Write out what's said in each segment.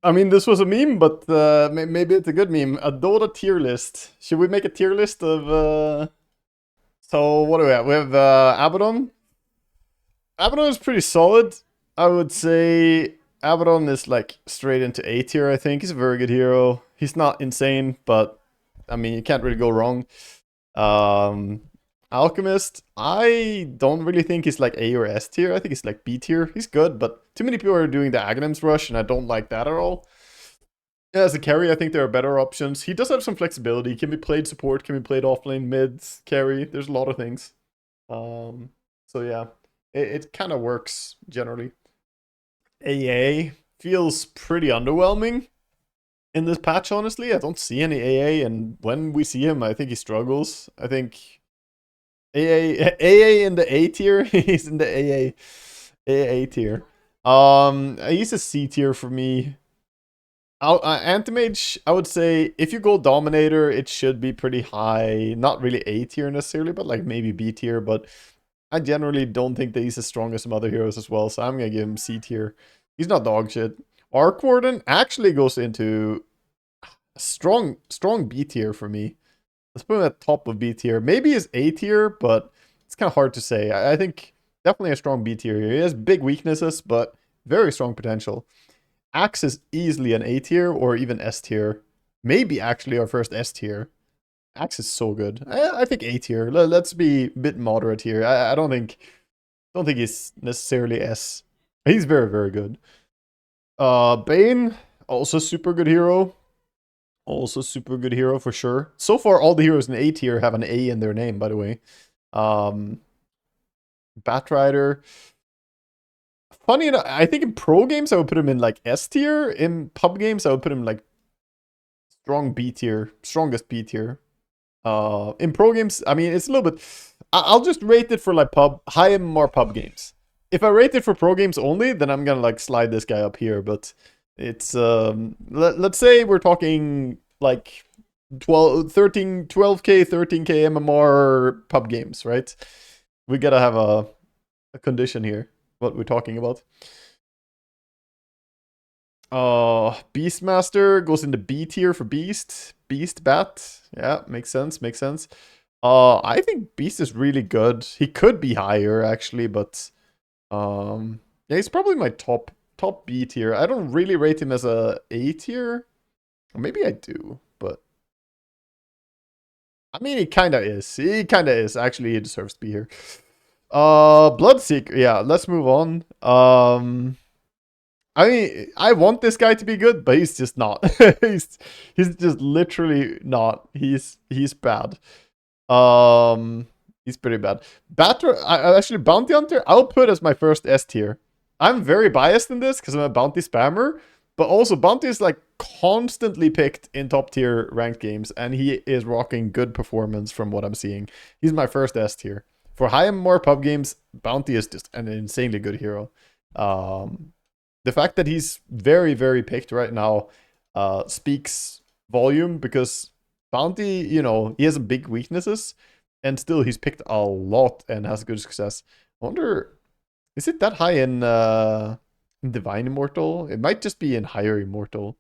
I mean, this was a meme, but maybe it's a good meme. A Dota tier list. Should we make a tier list of? So what do we have? We have Abaddon. Abaddon is pretty solid. I would say Abaddon is like straight into A tier. I think he's a very good hero. He's not insane, but I mean, you can't really go wrong. Um, Alchemist, I don't really think he's like A or S tier. I think he's like B tier. He's good, but too many people are doing the Aghanims rush, and I don't like that at all. Yeah, as a carry, I think there are better options. He does have some flexibility. Can be played support, can be played offlane, mids, carry. There's a lot of things. Um, so yeah, it kind of works generally. AA feels pretty underwhelming in this patch, honestly. I don't see any AA, and when we see him, I think he struggles. I think AA in the A tier. He's in the AA tier. He's a C tier for me. Anti-Mage, I would say if you go Dominator, it should be pretty high. Not really A tier necessarily, but like maybe B tier. But I generally don't think that he's as strong as some other heroes as well, so I'm gonna give him C tier. He's not dog shit. Arc Warden actually goes into a strong B tier for me. Let's put him at top of B tier. Maybe he's A tier, but it's kind of hard to say. I think definitely a strong B tier here. He has big weaknesses, but very strong potential. Axe is easily an A tier or even S tier. Maybe actually our first S tier. Axe is so good. I think A tier. Let's be a bit moderate here. I don't think he's necessarily S. He's very, very good. Bane, also super good hero. Also super good hero for sure. So far, all the heroes in A tier have an A in their name, by the way. Um, Batrider. Funny enough, I think in pro games I would put him in like S tier. In pub games I would put him like strong B tier, strongest B tier. In pro games, I mean it's a little bit. I'll just rate it for like high and more pub games. If I rate it for pro games only, then I'm gonna like slide this guy up here. But it's let's say we're talking like 12k, 13k MMR pub games, right? We gotta have a condition here. What we're talking about. Beastmaster goes into B tier for Beast. Beast Bat. Yeah, makes sense, makes sense. I think Beast is really good. He could be higher actually, but yeah, he's probably my top B tier. I don't really rate him as a A tier. Or maybe I do, but I mean he kinda is. He kinda is. Actually, he deserves to be here. Bloodseeker. Yeah, let's move on. I mean, I want this guy to be good, but he's just not. he's just literally not. He's bad. He's pretty bad. Actually, Bounty Hunter, I'll put as my first S tier. I'm very biased in this because I'm a bounty spammer, but also Bounty is like constantly picked in top tier ranked games, and he is rocking good performance from what I'm seeing. He's my first S tier. For high and more pub games, Bounty is just an insanely good hero. The fact that he's very, very picked right now speaks volume because Bounty, he has big weaknesses and still he's picked a lot and has good success. I wonder, is it that high in Divine Immortal? It might just be in Higher Immortal.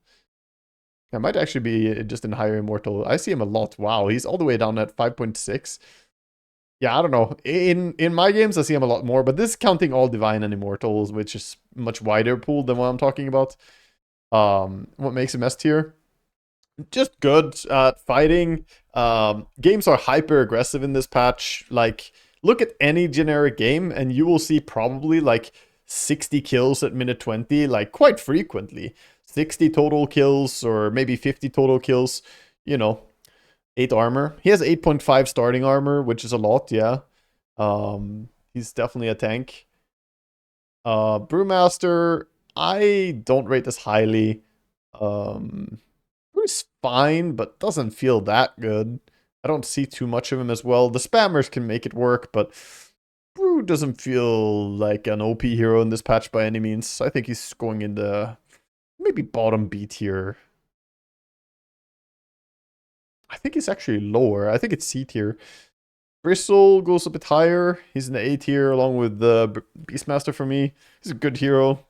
It might actually be just in Higher Immortal. I see him a lot. Wow, he's all the way down at 5.6. Yeah, I don't know. In my games, I see him a lot more, but this is counting all Divine and Immortals, which is much wider pool than what I'm talking about. What makes him S tier? Just good at fighting. Games are hyper aggressive in this patch. Like, look at any generic game, and you will see probably like 60 kills at minute 20, like quite frequently. 60 total kills, or maybe 50 total kills. 8 armor. He has 8.5 starting armor, which is a lot, yeah. He's definitely a tank. Brewmaster, I don't rate this highly. Brew's fine, but doesn't feel that good. I don't see too much of him as well. The spammers can make it work, but Brew doesn't feel like an OP hero in this patch by any means. I think he's going in the maybe bottom B tier. I think he's actually lower. I think it's C tier. Bristle goes a bit higher. He's in the A tier along with the Beastmaster for me. He's a good hero.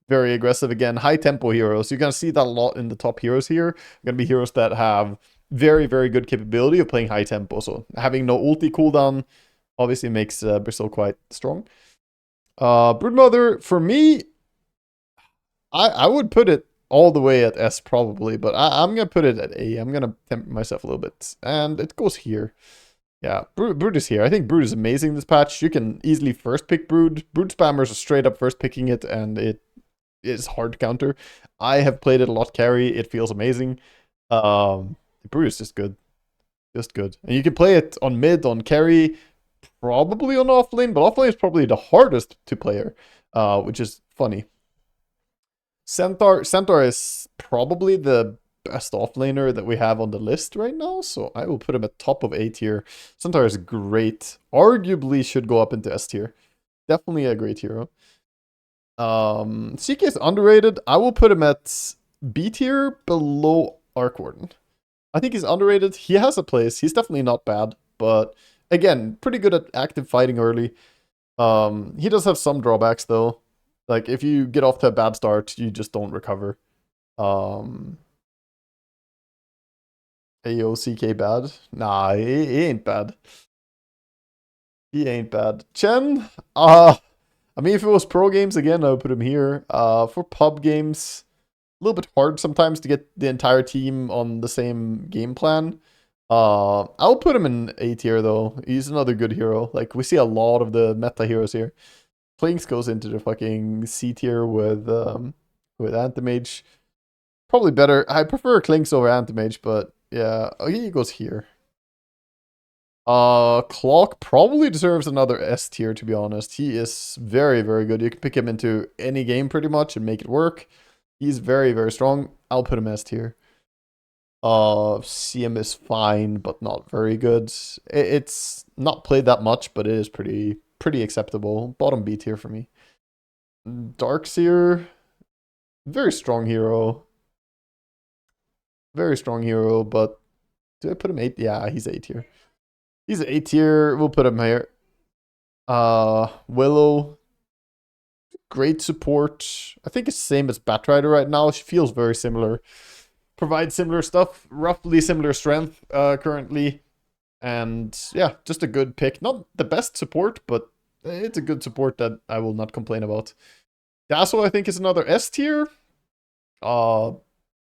very aggressive again. High tempo heroes. You're gonna see that a lot in the top heroes here. Gonna be heroes that have very, very good capability of playing high tempo. So having no ulti cooldown obviously makes Bristle quite strong. Broodmother, for me, I would put it all the way at S probably, but I'm gonna put it at A. I'm gonna tempt myself a little bit. And it goes here. Yeah, Brood is here. I think Brood is amazing this patch. You can easily first pick Brood. Brood spammers are straight up first picking it, and it is hard to counter. I have played it a lot carry. It feels amazing. Brood is just good. Just good. And you can play it on mid, on carry, probably on offlane, but offlane is probably the hardest to play, which is funny. Centaur is probably the best offlaner that we have on the list right now, so I will put him at top of A tier. Centaur is great. Arguably should go up into S tier. Definitely a great hero. CK is underrated. I will put him at B tier below Arc Warden. I think he's underrated. He has a place. He's definitely not bad, but again, pretty good at active fighting early. He does have some drawbacks though. Like if you get off to a bad start, you just don't recover. AOCK bad? Nah, he ain't bad. He ain't bad. Chen, I mean, if it was pro games again, I would put him here. For pub games, a little bit hard sometimes to get the entire team on the same game plan. I'll put him in A tier though. He's another good hero. Like we see a lot of the meta heroes here. Plinks goes into the fucking C tier with Antimage. Probably better. I prefer Clinks over Antimage, but yeah, he goes here. Clock probably deserves another S tier, to be honest. He is very, very good. You can pick him into any game pretty much and make it work. He's very, very strong. I'll put him S tier. CM is fine, but not very good. It's not played that much, but it is pretty acceptable. Bottom B tier for me. Darkseer, very strong hero. Very strong hero, but do I put him 8? Yeah, he's 8 tier. He's 8 tier. We'll put him here. Willow, great support. I think it's the same as Batrider right now. She feels very similar. Provides similar stuff, roughly similar strength currently. And yeah, just a good pick. Not the best support, but it's a good support that I will not complain about. Dazzle, I think, is another S tier.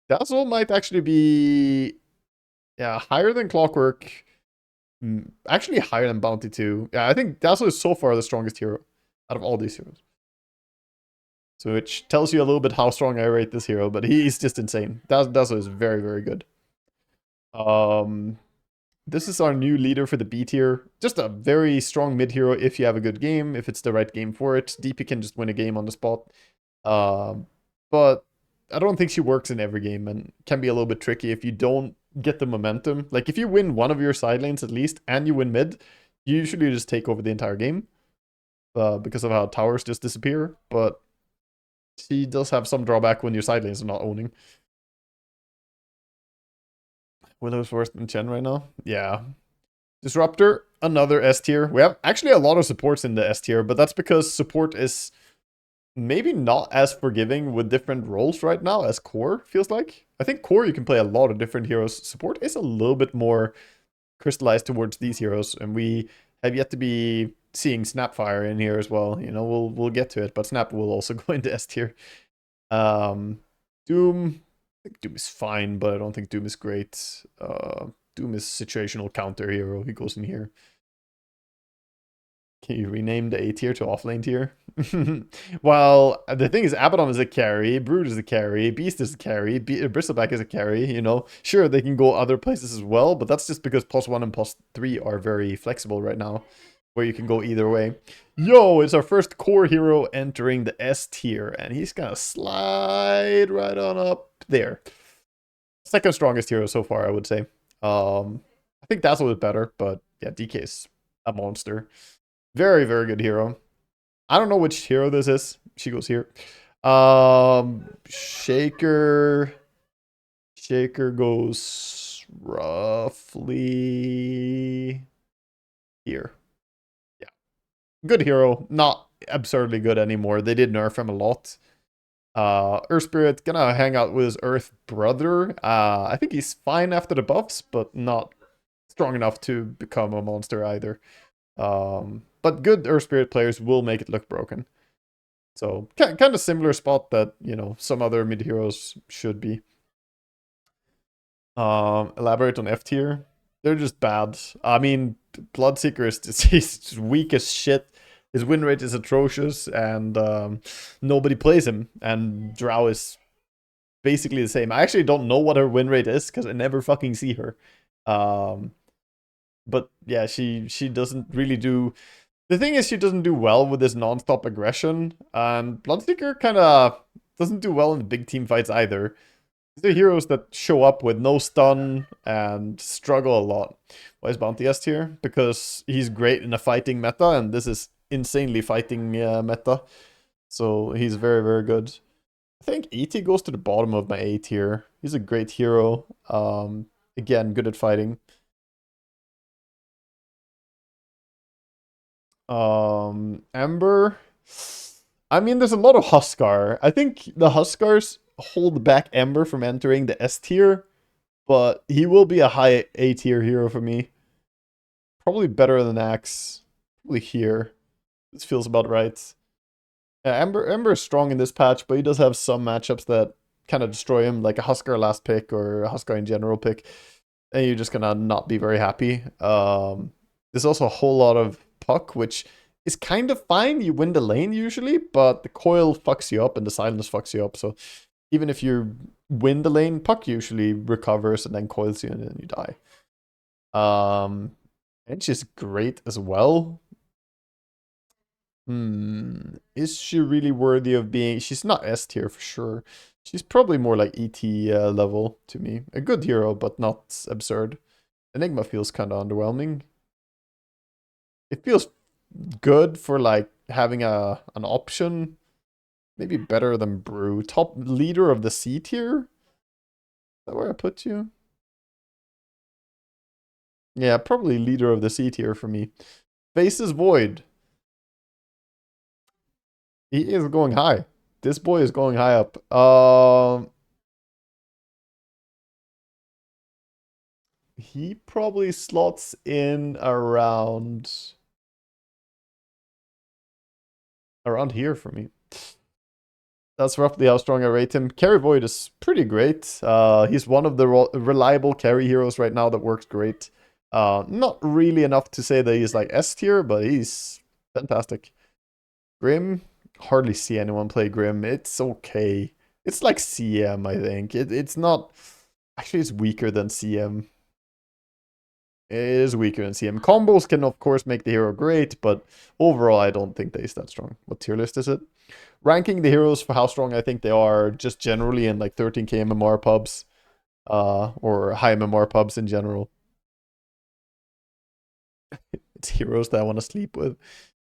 Dazzle might actually be, yeah, higher than Clockwork. Actually higher than Bounty too. Yeah, I think Dazzle is so far the strongest hero out of all these heroes. So which tells you a little bit how strong I rate this hero, but he's just insane. Dazzle is very, very good. This is our new leader for the B tier. Just a very strong mid hero if you have a good game, if it's the right game for it. DP can just win a game on the spot. But I don't think she works in every game and can be a little bit tricky if you don't get the momentum. Like if you win one of your side lanes at least and you win mid, you usually just take over the entire game because of how towers just disappear. But she does have some drawback when your side lanes are not owning. Willow's worse than Chen right now. Yeah. Disruptor, another S tier. We have actually a lot of supports in the S tier, but that's because support is maybe not as forgiving with different roles right now as core feels like. I think core you can play a lot of different heroes. Support is a little bit more crystallized towards these heroes, and we have yet to be seeing Snapfire in here as well. You know, we'll get to it, but Snap will also go into S tier. Doom, I think Doom is fine, but I don't think Doom is great. Doom is situational counter hero. He goes in here. Can you rename the A tier to offlane tier? Well, the thing is, Abaddon is a carry, Brood is a carry, Beast is a carry, Bristleback is a carry, you know. Sure, they can go other places as well, but that's just because +1 and +3 are very flexible right now, where you can go either way. Yo, it's our first core hero entering the S tier, and he's gonna slide right on up there. Second strongest hero so far, I would say. I think Dazzle is better, but yeah, DK is a monster. Very, very good hero. I don't know which hero this is. She goes here. Shaker. Shaker goes roughly here. Yeah. Good hero. Not absurdly good anymore. They did nerf him a lot. Earth Spirit gonna hang out with his Earth brother. I think he's fine after the buffs, but not strong enough to become a monster either. But good Earth Spirit players will make it look broken. So kind of similar spot that, you know, some other mid heroes should be. Elaborate on F tier. They're just bad. I mean, Bloodseeker is he's weak as shit. His win rate is atrocious, and nobody plays him. And Drow is basically the same. I actually don't know what her win rate is because I never fucking see her. But yeah, she doesn't really do. The thing is, she doesn't do well with this non-stop aggression, and Bloodseeker kind of doesn't do well in the big team fights either. The heroes that show up with no stun and struggle a lot. Why is Bounty S tier? Because he's great in a fighting meta, and this is insanely fighting meta. So he's very, very good. I think E.T. goes to the bottom of my A tier. He's a great hero. Again, good at fighting. Ember. I mean, there's a lot of Huskar. I think the Huskars hold back Ember from entering the S tier, but he will be a high A tier hero for me. Probably better than Axe. Probably here. This feels about right. Yeah, Ember is strong in this patch, but he does have some matchups that kind of destroy him, like a Huskar last pick or a Huskar in general pick, and you're just gonna not be very happy. There's also a whole lot of Puck, which is kind of fine. You win the lane usually, but the coil fucks you up and the silence fucks you up. So even if you win the lane, Puck usually recovers and then coils you and then you die. And she's great as well. Is she really worthy of being... She's not S tier for sure. She's probably more like ET level to me. A good hero, but not absurd. Enigma feels kind of underwhelming. It feels good for like having an option. Maybe better than Brew. Top leader of the C tier? Is that where I put you? Yeah, probably leader of the C tier for me. Faces Void. He is going high. This boy is going high up. He probably slots in around here for me. That's roughly how strong I rate him. Carry Void is pretty great. He's one of the reliable carry heroes right now that works great. Not really enough to say that he's like S tier, but he's fantastic. Grim, hardly see anyone play Grim. It's okay. It's like CM, I think. It's not... Actually, it's weaker than CM. It is weaker than CM. Combos can, of course, make the hero great, but overall, I don't think that he's that strong. What tier list is it? Ranking the heroes for how strong I think they are, just generally in like 13k MMR pubs, or high MMR pubs in general. It's heroes that I want to sleep with.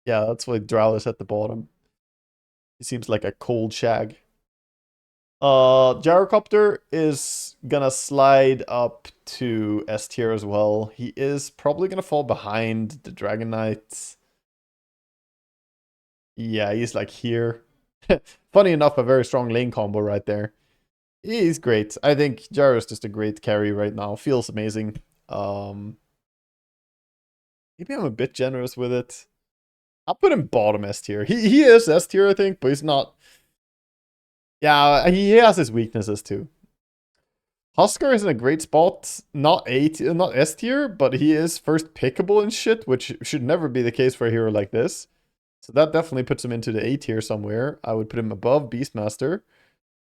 Yeah, that's why Drow is at the bottom. He seems like a cold shag. Gyrocopter is gonna slide up to S tier as well. He is probably gonna fall behind the Dragon Knights. Yeah, he's like here. Funny enough, a very strong lane combo right there. He's great. I think Gyro is just a great carry right now. Feels amazing. Maybe I'm a bit generous with it. I'll put him bottom S tier. He is S tier, I think, but he's not... Yeah, he has his weaknesses too. Huskar is in a great spot. Not S tier, but he is first pickable and shit, which should never be the case for a hero like this. So that definitely puts him into the A tier somewhere. I would put him above Beastmaster.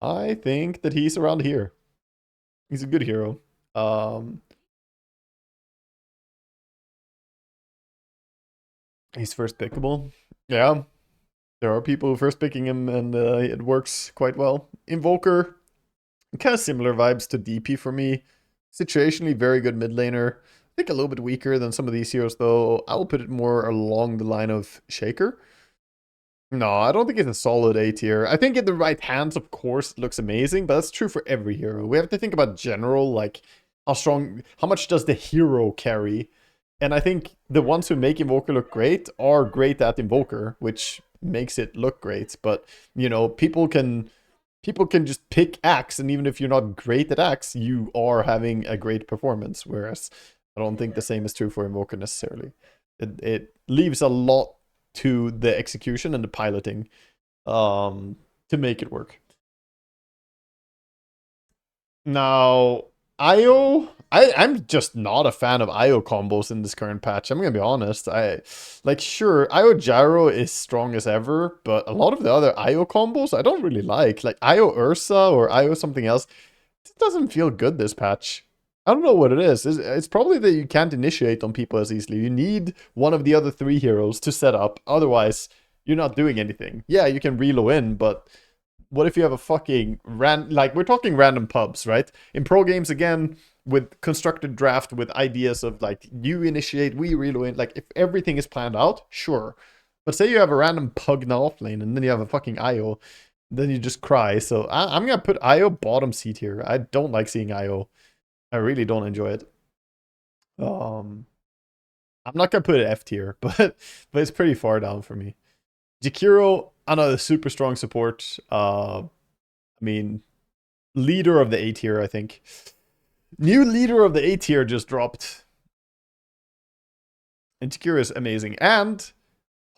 I think that he's around here. He's a good hero. He's first pickable. Yeah. There are people first picking him and it works quite well. Invoker, kind of similar vibes to DP for me. Situationally very good mid laner. I think a little bit weaker than some of these heroes though. I will put it more along the line of Shaker. No, I don't think it's a solid A tier. I think in the right hands, of course, it looks amazing, but that's true for every hero. We have to think about general, like how much does the hero carry? And I think the ones who make Invoker look great are great at Invoker, which makes it look great. But, you know, people can people can just pick Axe, and even if you're not great at Axe, you are having a great performance. Whereas I don't think the same is true for Invoker necessarily. It leaves a lot to the execution and the piloting to make it work. Now, I'm just not a fan of IO combos in this current patch. I'm gonna be honest. Sure, IO Gyro is strong as ever, but a lot of the other IO combos I don't really like. Like IO Ursa or IO something else, it doesn't feel good this patch. I don't know what it is. It's probably that you can't initiate on people as easily. You need one of the other 3 heroes to set up. Otherwise, you're not doing anything. Yeah, you can reload in, but what if you have a fucking we're talking random pubs, right? In pro games again, with constructed draft, with ideas of like you initiate, we reload in. Like if everything is planned out, sure. But say you have a random pug now off lane, and then you have a fucking IO, then you just cry. So I'm gonna put IO bottom seat here. I don't like seeing IO. I really don't enjoy it. I'm not gonna put it F tier, but it's pretty far down for me. Jakiro, another super strong support. I mean, leader of the A tier, I think. New leader of the A tier just dropped. And Jakiro is amazing. And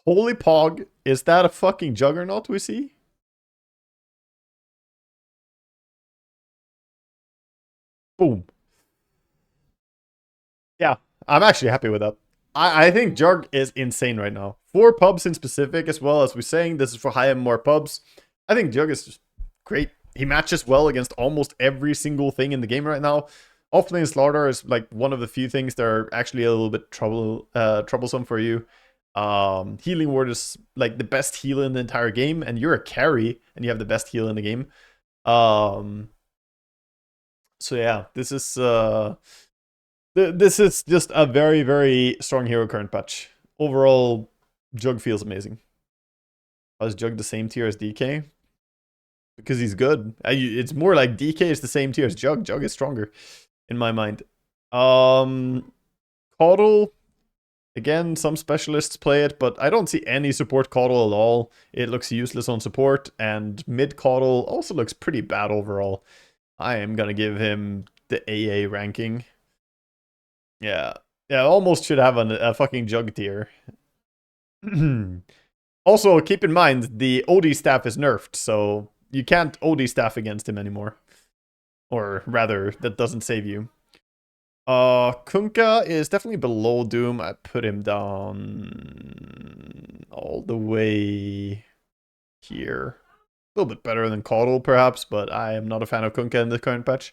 holy pog, is that a fucking juggernaut we see? Boom. Yeah, I'm actually happy with that. I think Jug is insane right now. 4 pubs in specific, as well as we're saying, this is for high and more pubs. I think Jug is just great. He matches well against almost every single thing in the game right now. Offlane Slaughter is like one of the few things that are actually a little bit troublesome for you. Healing Ward is like the best heal in the entire game, and you're a carry, and you have the best heal in the game. So yeah, this is just a very, very strong hero current patch. Overall, Jug feels amazing. Is Jug the same tier as DK? Because he's good. It's more like DK is the same tier as Jug. Jug is stronger, in my mind. Caudle. Again, some specialists play it, but I don't see any support Caudle at all. It looks useless on support, and mid Caudle also looks pretty bad overall. I am gonna give him the AA ranking. Yeah. Yeah, almost should have a fucking Jug tier. Also, keep in mind, the OD staff is nerfed, so you can't OD staff against him anymore. Or rather, that doesn't save you. Kunkka is definitely below Doom. I put him down all the way here. A little bit better than Caudle, perhaps, but I am not a fan of Kunkka in the current patch.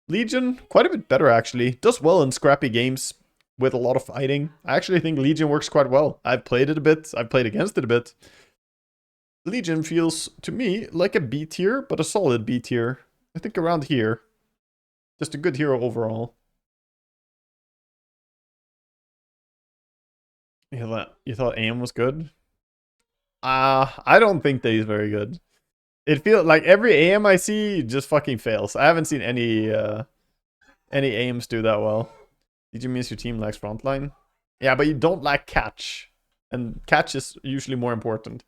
Legion, quite a bit better actually. Does well in scrappy games with a lot of fighting. I actually think Legion works quite well. I've played it a bit. I've played against it a bit. Legion feels, to me, like a B tier, but a solid B tier. I think around here. Just a good hero overall. You thought AIM was good? I don't think that he's very good. It feels like every AM I see just fucking fails. I haven't seen any aims do that well. Did you miss your team lacks frontline? Yeah, but you don't lack catch. And catch is usually more important.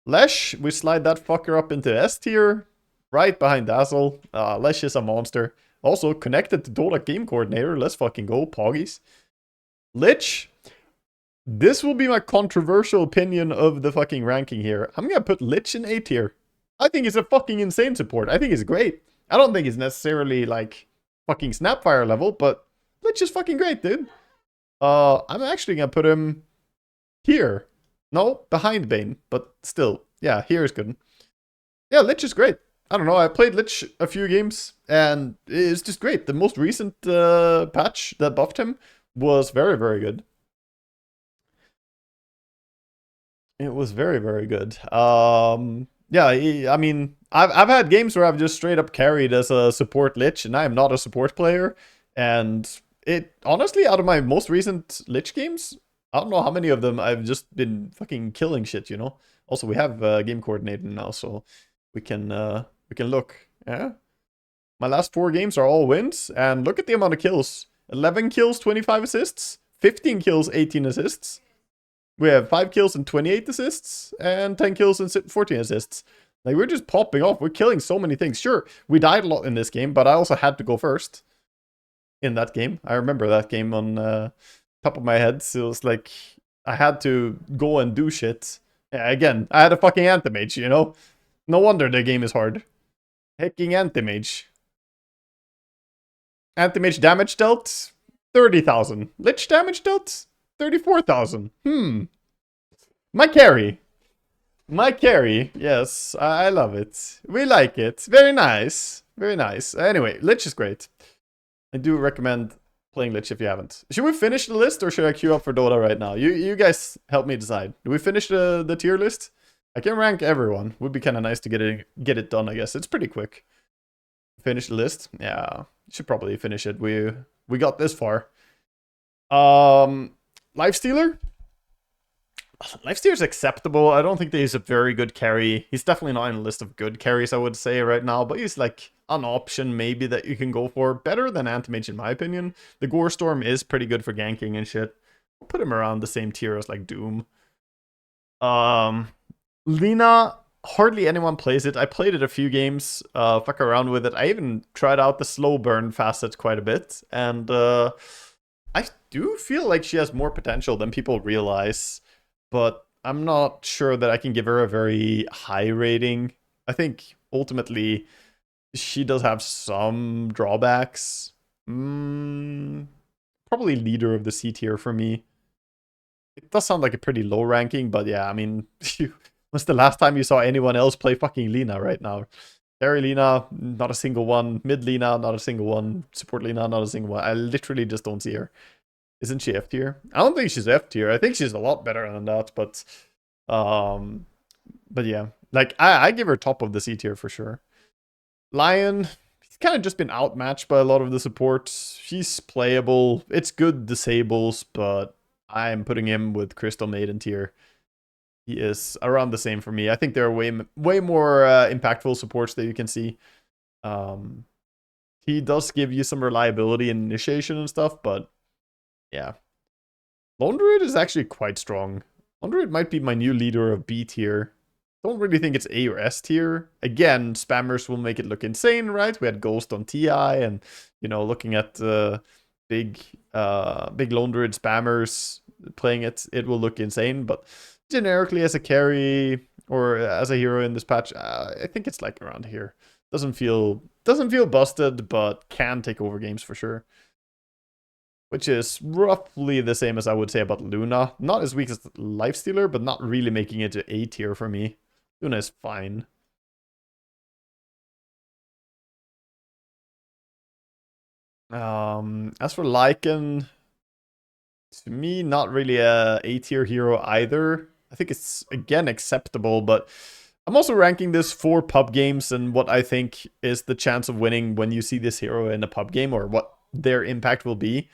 Lesh, we slide that fucker up into S tier. Right behind Dazzle. Lesh is a monster. Also connected to Dota game coordinator. Let's fucking go, Poggies. Lich. This will be my controversial opinion of the fucking ranking here. I'm gonna put Lich in A tier. I think he's a fucking insane support. I think he's great. I don't think he's necessarily like fucking Snapfire level, but Lich is fucking great, dude. I'm actually gonna put him here. No, behind Bane, but still. Yeah, here is good. Yeah, Lich is great. I don't know, I played Lich a few games, and it's just great. The most recent patch that buffed him was very, very good. It was very, very good. Yeah, I mean, I've had games where I've just straight up carried as a support Lich, and I am not a support player. And it, honestly, out of my most recent Lich games, I don't know how many of them I've just been fucking killing shit, you know? Also, we have game coordinator now, so we can look. Yeah? My last 4 games are all wins, and look at the amount of kills. 11 kills, 25 assists. 15 kills, 18 assists. We have 5 kills and 28 assists, and 10 kills and 14 assists. Like, we're just popping off. We're killing so many things. Sure, we died a lot in this game, but I also had to go first in that game. I remember that game on top of my head. So it was like, I had to go and do shit. Yeah, again, I had a fucking anti-mage, you know? No wonder the game is hard. Hecking anti-mage. Anti-mage damage dealt, 30,000. Lich damage dealt, 34,000. My carry. My carry. Yes, I love it. We like it. Very nice. Very nice. Anyway, Lich is great. I do recommend playing Lich if you haven't. Should we finish the list or should I queue up for Dota right now? You guys help me decide. Do we finish the tier list? I can rank everyone. Would be kind of nice to get it done, I guess. It's pretty quick. Finish the list? Yeah, should probably finish it. We got this far. Lifestealer? Lifestealer's acceptable. I don't think that he's a very good carry. He's definitely not in a list of good carries, I would say, right now. But he's like an option maybe that you can go for. Better than Anti-Mage, in my opinion. The Gore Storm is pretty good for ganking and shit. We'll put him around the same tier as like Doom. Lina, hardly anyone plays it. I played it a few games, fuck around with it. I even tried out the slow burn facet quite a bit. And I do feel like she has more potential than people realize. But I'm not sure that I can give her a very high rating. I think ultimately she does have some drawbacks. Probably leader of the C tier for me. It does sound like a pretty low ranking, but yeah, I mean, when's the last time you saw anyone else play fucking Lina right now? Carry Lina, not a single one. Mid Lina, not a single one. Support Lina, not a single one. I literally just don't see her. Isn't she F tier? I don't think she's F tier. I think she's a lot better than that, but yeah. Like, I give her top of the C tier for sure. Lion, he's kind of just been outmatched by a lot of the support. He's playable. It's good disables, but I'm putting him with Crystal Maiden tier. He is around the same for me. I think there are way more impactful supports that you can see. He does give you some reliability and initiation and stuff, but yeah. Lone Druid is actually quite strong. Lone Druid might be my new leader of B tier. Don't really think it's A or S tier. Again, spammers will make it look insane, right? We had Ghost on TI and, you know, looking at big Lone Druid spammers playing it, it will look insane. But generically as a carry or as a hero in this patch, I think it's like around here. Doesn't feel busted, but can take over games for sure. Which is roughly the same as I would say about Luna. Not as weak as Lifestealer, but not really making it to A tier for me. Luna is fine. As for Lycan, to me, not really a A tier hero either. I think it's, again, acceptable, but I'm also ranking this for pub games and what I think is the chance of winning when you see this hero in a pub game or what their impact will be.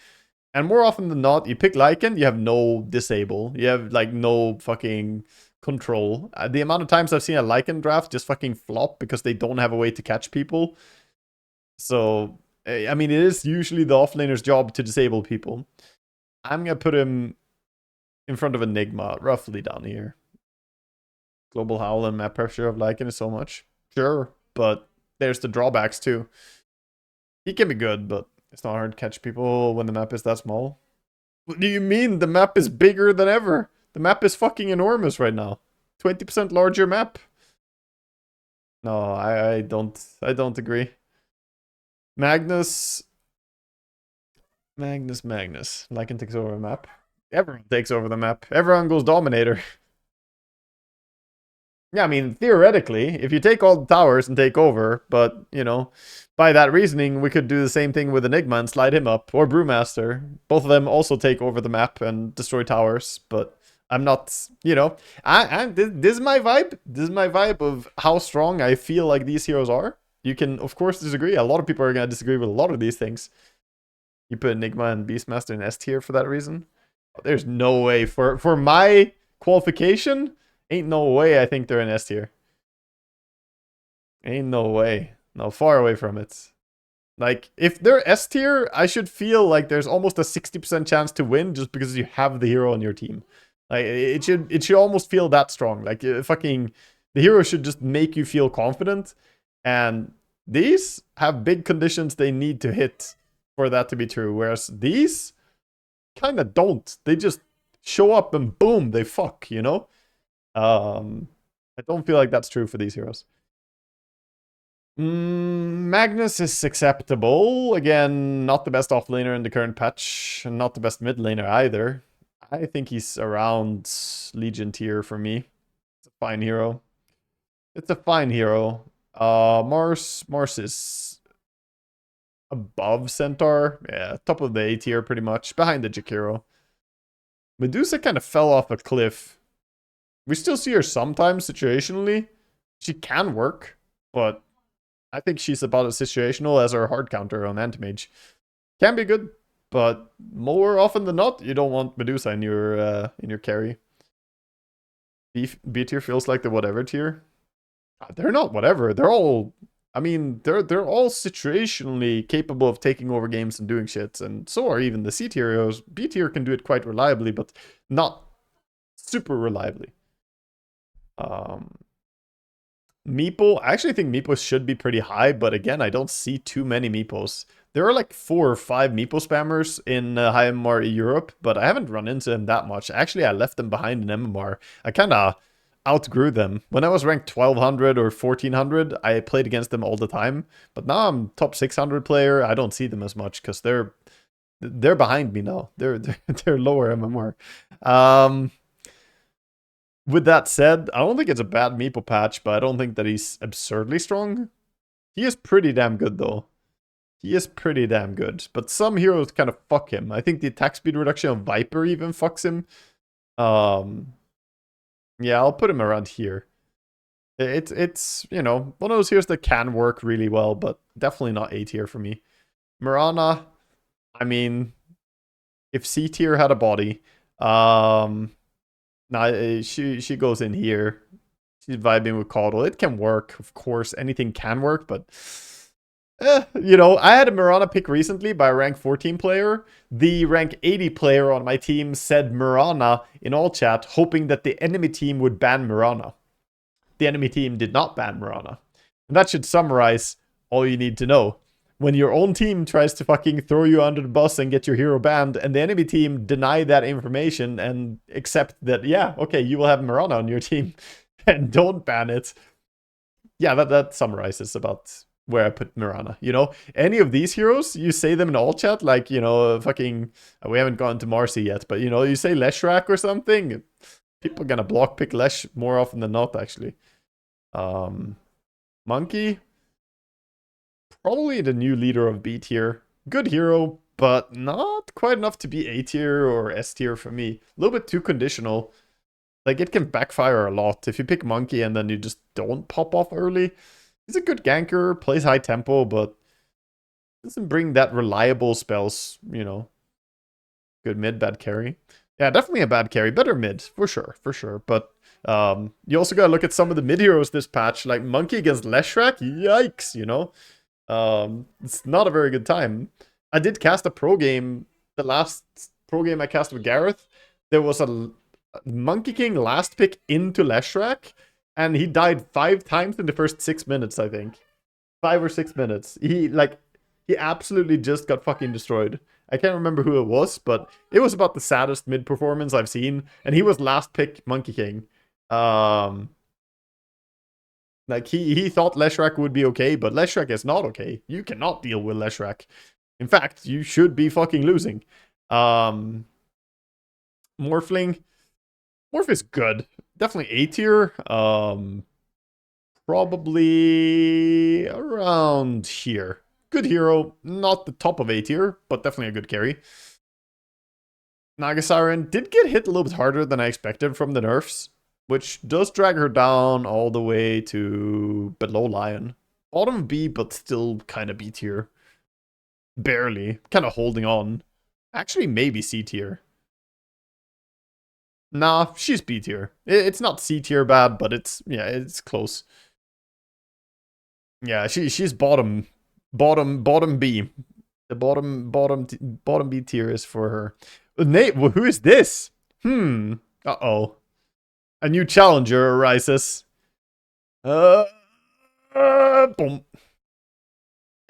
And more often than not, you pick Lycan, you have no disable. You have, like, no fucking control. The amount of times I've seen a Lycan draft just fucking flop because they don't have a way to catch people. So, I mean, it is usually the offlaner's job to disable people. I'm going to put him in front of Enigma, roughly down here. Global Howl and map pressure of Lycan is so much. Sure, but there's the drawbacks too. He can be good, but it's not hard to catch people when the map is that small. What do you mean? The map is bigger than ever. The map is fucking enormous right now. 20% larger map. No, I don't agree. Magnus. Lycan takes over the map. Everyone takes over the map. Everyone goes Dominator. Yeah, I mean, theoretically, if you take all the towers and take over, but, you know, by that reasoning, we could do the same thing with Enigma and slide him up, or Brewmaster. Both of them also take over the map and destroy towers, but I'm not, you know, this is my vibe. This is my vibe of how strong I feel like these heroes are. You can, of course, disagree. A lot of people are going to disagree with a lot of these things. You put Enigma and Beastmaster in S tier for that reason? There's no way. For my qualification, ain't no way I think they're in S tier. Ain't no way. No, far away from it. Like, if they're S tier, I should feel like there's almost a 60% chance to win just because you have the hero on your team. Like, it should almost feel that strong. Like, fucking The hero should just make you feel confident. And these have big conditions they need to hit for that to be true. Whereas these kind of don't. They just show up and boom, they fuck, you know? I don't feel like that's true for these heroes. Magnus is acceptable. Again, not the best offlaner in the current patch, and not the best mid laner either. I think he's around Legion tier for me. It's a fine hero. It's a fine hero. Mars is above Centaur. Yeah, top of the A tier pretty much. Behind the Jakiro. Medusa kind of fell off a cliff. We still see her sometimes situationally. She can work, but I think she's about as situational as her hard counter on Anti-Mage. Can be good, but more often than not, you don't want Medusa in your carry. B tier feels like the whatever tier. They're not whatever. They're all, I mean, they're all situationally capable of taking over games and doing shit, and so are even the C tier heroes. B tier can do it quite reliably, but not super reliably. Meeple, I actually think Meepos should be pretty high, but again, I don't see too many Meepos. There are like 4 or 5 Meeple spammers in high MMR Europe, but I haven't run into them that much. Actually, I left them behind in MMR. I kind of outgrew them. When I was ranked 1200 or 1400, I played against them all the time, but now I'm top 600 player. I don't see them as much because they're behind me now. They're lower MMR. With that said, I don't think it's a bad Meeple patch, but I don't think that he's absurdly strong. He is pretty damn good, though. He is pretty damn good. But some heroes kind of fuck him. I think the attack speed reduction of Viper even fucks him. Yeah, I'll put him around here. It's you know, one of those heroes that can work really well, but definitely not A tier for me. Mirana, I mean, if C tier had a body, nah, she goes in here. She's vibing with Caudle. It can work, of course. Anything can work, but you know, I had a Mirana pick recently by a rank 14 player. The rank 80 player on my team said Mirana in all chat, hoping that the enemy team would ban Mirana. The enemy team did not ban Mirana. And that should summarize all you need to know. When your own team tries to fucking throw you under the bus and get your hero banned, and the enemy team deny that information and accept that, yeah, okay, you will have Mirana on your team, and don't ban it. Yeah, that summarizes about where I put Mirana. You know, any of these heroes, you say them in all chat, like, you know, fucking, we haven't gone to Marcy yet, but, you know, you say Leshrac or something, people are gonna block pick Lesh more often than not, actually. Monkey, probably the new leader of B tier. Good hero, but not quite enough to be A tier or S tier for me. A little bit too conditional. Like, it can backfire a lot. If you pick Monkey and then you just don't pop off early, he's a good ganker, plays high tempo, but doesn't bring that reliable spells, you know. Good mid, bad carry. Yeah, definitely a bad carry. Better mid, for sure, for sure. But you also gotta look at some of the mid heroes this patch, like Monkey against Leshrac. Yikes, you know. It's not a very good time. I did cast a pro game. The last pro game I cast with Gareth, there was a Monkey King last pick into Leshrac, and he died 5 times in the first 6 minutes, I think. 5 or 6 minutes. He absolutely just got fucking destroyed. I can't remember who it was, but it was about the saddest mid performance I've seen, and he was last pick Monkey King. Like, he thought Leshrac would be okay, but Leshrac is not okay. You cannot deal with Leshrac. In fact, you should be fucking losing. Morphling. Morph is good. Definitely A tier. Probably around here. Good hero. Not the top of A tier, but definitely a good carry. Nagasiren did get hit a little bit harder than I expected from the nerfs, which does drag her down all the way to below Lion. Bottom B, but still kind of B tier. Barely. Kind of holding on. Actually, maybe C tier. Nah, she's B tier. It's not C tier bad, but it's close. Yeah, she's bottom B. The bottom B tier is for her. Nate, who is this? Uh-oh. A new challenger arises. Boom.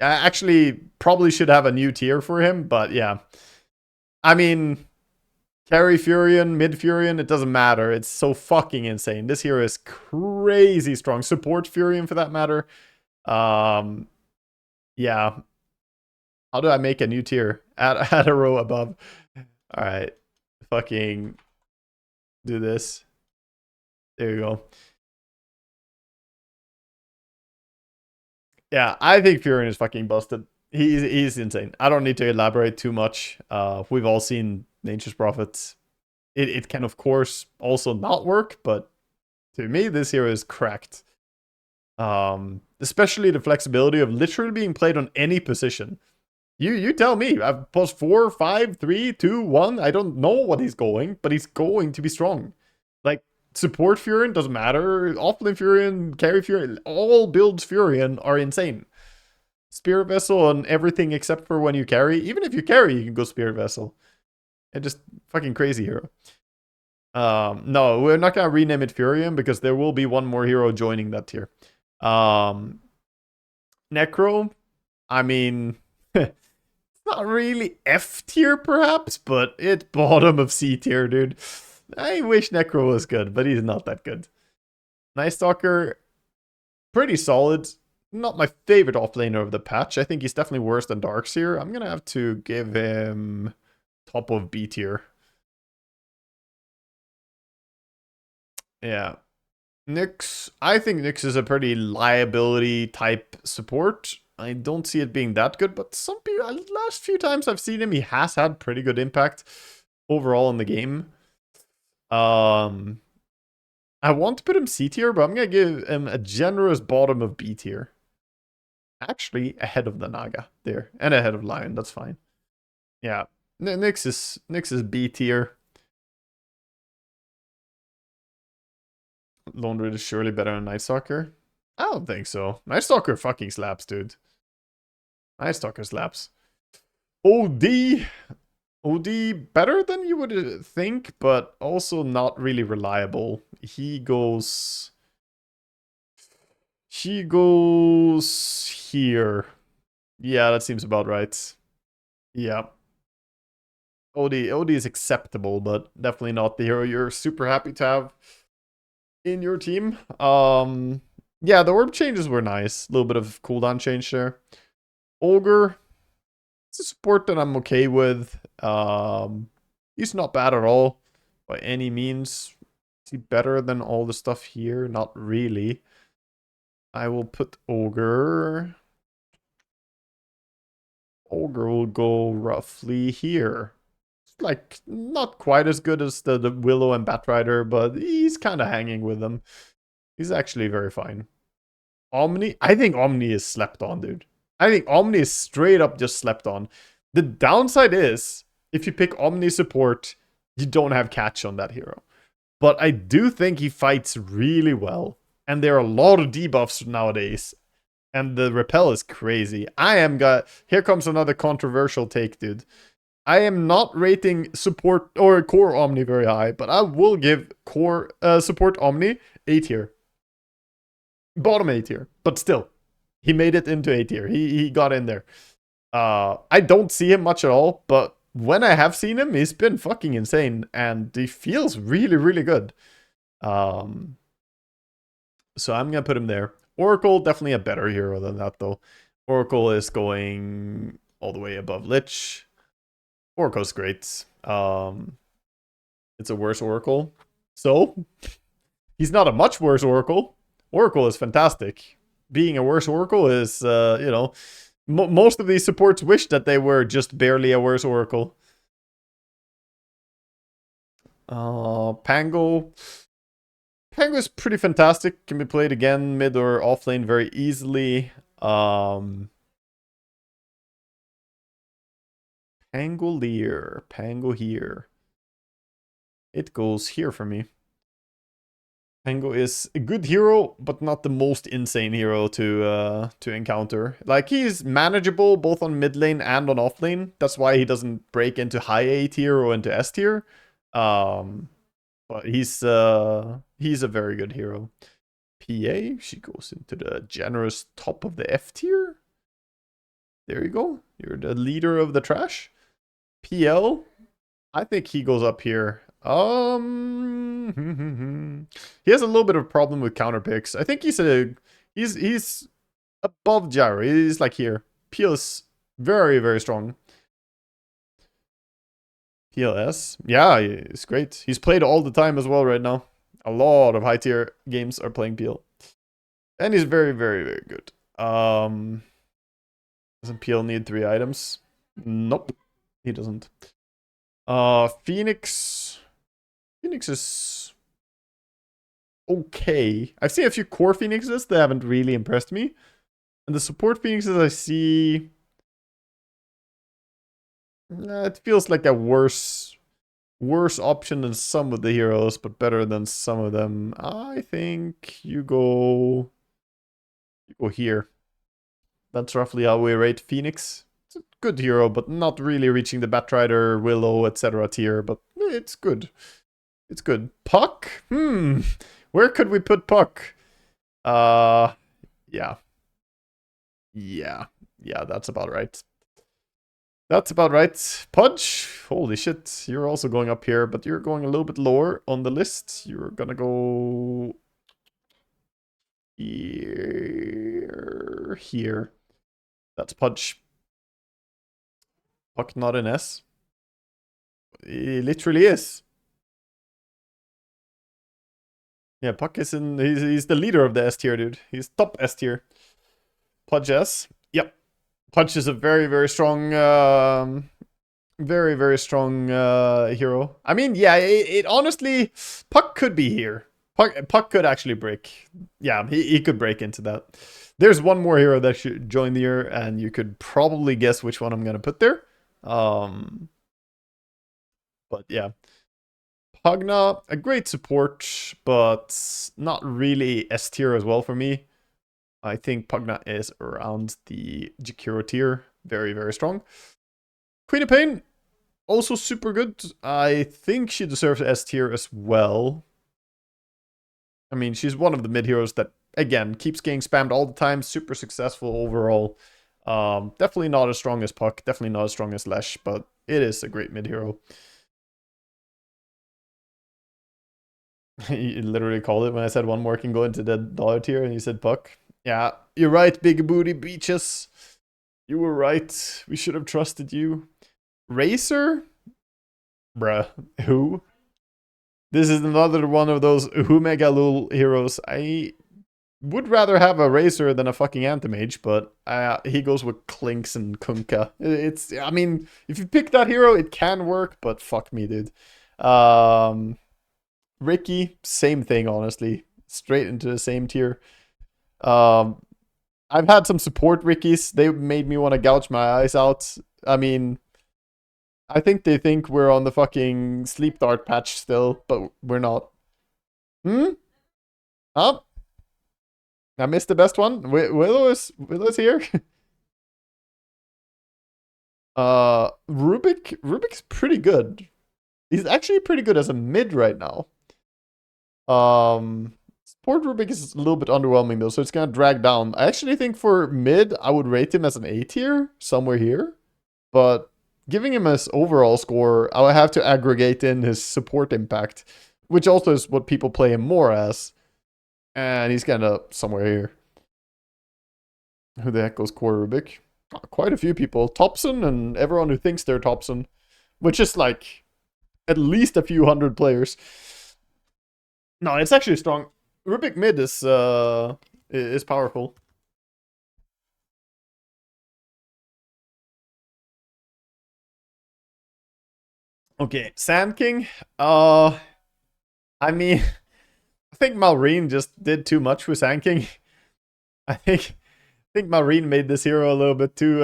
I actually probably should have a new tier for him, but yeah. I mean, carry Furion, mid Furion, it doesn't matter. It's so fucking insane. This hero is crazy strong. Support Furion for that matter. Yeah. How do I make a new tier? Add a row above. All right. Fucking do this. There you go. Yeah, I think Furion is fucking busted. He's insane. I don't need to elaborate too much. We've all seen Nature's Prophets. It can of course also not work, but to me this hero is cracked. Especially the flexibility of literally being played on any position. You tell me. I've posed 4, 5, 3, 2, 1. I don't know what he's going, but he's going to be strong. Like, support Furion doesn't matter. Offlane Furion, carry Furion, all builds Furion are insane. Spirit Vessel on everything except for when you carry. Even if you carry, you can go Spirit Vessel. And just fucking crazy hero. No, we're not gonna rename it Furion because there will be one more hero joining that tier. Necro, I mean, it's not really F tier perhaps, but it's bottom of C tier, dude. I wish Necro was good, but he's not that good. Night Stalker, pretty solid. Not my favorite offlaner of the patch. I think he's definitely worse than Darkseer. I'm gonna have to give him top of B tier. Yeah. Nyx, I think Nyx is a pretty liability type support. I don't see it being that good, but some people, last few times I've seen him, he has had pretty good impact overall in the game. I want to put him C tier, but I'm gonna give him a generous bottom of B tier. Actually, ahead of the Naga there, and ahead of Lion. That's fine. Yeah, Nyx is B tier. Lone Druid is surely better than Night Stalker. I don't think so. Night Stalker fucking slaps, dude. Night Stalker slaps. OD. OD better than you would think, but also not really reliable. He goes here. Yeah, that seems about right. Yeah. OD is acceptable, but definitely not the hero you're super happy to have in your team. Yeah, the orb changes were nice. A little bit of cooldown change there. Ogre, it's a support that I'm okay with. He's not bad at all by any means. Is he better than all the stuff here? Not really. I will put Ogre. Ogre will go roughly here. It's like not quite as good as the Willow and Batrider, but he's kind of hanging with them. He's actually very fine. Omni, I think Omni is slept on, dude. I think Omni is straight up just slept on. The downside is, if you pick Omni support, you don't have catch on that hero. But I do think he fights really well. And there are a lot of debuffs nowadays. And the repel is crazy. Here comes another controversial take, dude. I am not rating support or core Omni very high, but I will give core support Omni A tier. Bottom A tier, but still, he made it into A tier. He got in there. I don't see him much at all, but when I have seen him, he's been fucking insane, and he feels really, really good. So I'm gonna put him there. Oracle, definitely a better hero than that, though. Oracle is going all the way above Lich. Oracle's great. It's a worse Oracle. So, he's not a much worse Oracle. Oracle is fantastic. Being a worse Oracle is, you know, most of these supports wish that they were just barely a worse Oracle. Pango. Pango is pretty fantastic. Can be played again, mid or off lane very easily. Pangolier. Pango here. It goes here for me. Pango is a good hero, but not the most insane hero to encounter. Like, he's manageable both on mid lane and on off lane. That's why he doesn't break into high A tier or into S tier. But he's a very good hero. PA, she goes into the generous top of the F tier. There you go. You're the leader of the trash. PL, I think he goes up here. He has a little bit of a problem with counter picks. I think he's above Gyro. He's like here. PL is very, very strong. PLS, yeah, it's great. He's played all the time as well right now. A lot of high tier games are playing PL. And he's very, very, very good. Doesn't PL need 3 items? Nope, he doesn't. Phoenix is okay. I've seen a few core Phoenixes that haven't really impressed me. And the support Phoenixes I see, it feels like a worse option than some of the heroes, but better than some of them. I think you go here. That's roughly how we rate Phoenix. It's a good hero, but not really reaching the Batrider, Willow, etc. tier, but it's good. It's good. Puck? Where could we put Puck? Yeah. Yeah, that's about right. That's about right. Pudge, holy shit, you're also going up here, but you're going a little bit lower on the list. You're gonna go here. That's Pudge. Puck not an S. He literally is. Yeah, Puck is in. He's the leader of the S tier, dude. He's top S tier. Pudge S. Yep. Pudge is a very, very strong, very, very strong hero. I mean, yeah, it honestly, Puck could be here. Puck could actually break. Yeah, he could break into that. There's one more hero that should join the year, and you could probably guess which one I'm gonna put there. But yeah. Pugna, a great support, but not really S tier as well for me. I think Pugna is around the Jakiro tier. Very, very strong. Queen of Pain, also super good. I think she deserves S tier as well. I mean, she's one of the mid heroes that, again, keeps getting spammed all the time. Super successful overall. Definitely not as strong as Puck. Definitely not as strong as Lesh, but it is a great mid hero. You literally called it when I said one more can go into the dollar tier, and you said Puck. Yeah, you're right, big booty beaches. You were right. We should have trusted you. Racer? Bruh, who? This is another one of those Mega Lul heroes. I would rather have a Racer than a fucking Anti-Mage, but he goes with Klinks and Kunkka. I mean, if you pick that hero, it can work, but fuck me, dude. Ricky, same thing, honestly. Straight into the same tier. I've had some support Rickies. They made me want to gouge my eyes out. I mean, I think they think we're on the fucking sleep dart patch still, but we're not. Oh, I missed the best one. Willow's here. Rubik's pretty good. He's actually pretty good as a mid right now. Support Rubik is a little bit underwhelming though, so it's gonna drag down. I actually think for mid, I would rate him as an A tier, somewhere here. But giving him his overall score, I would have to aggregate in his support impact, which also is what people play him more as. And he's kind of somewhere here. Who the heck goes core Rubik? Quite a few people. Thompson and everyone who thinks they're Thompson, which is like at least a few hundred players. No, it's actually strong. Rubik mid is powerful. Okay, Sand King. I mean, I think Malrine just did too much with Sand King. I think Malrine made this hero a little bit too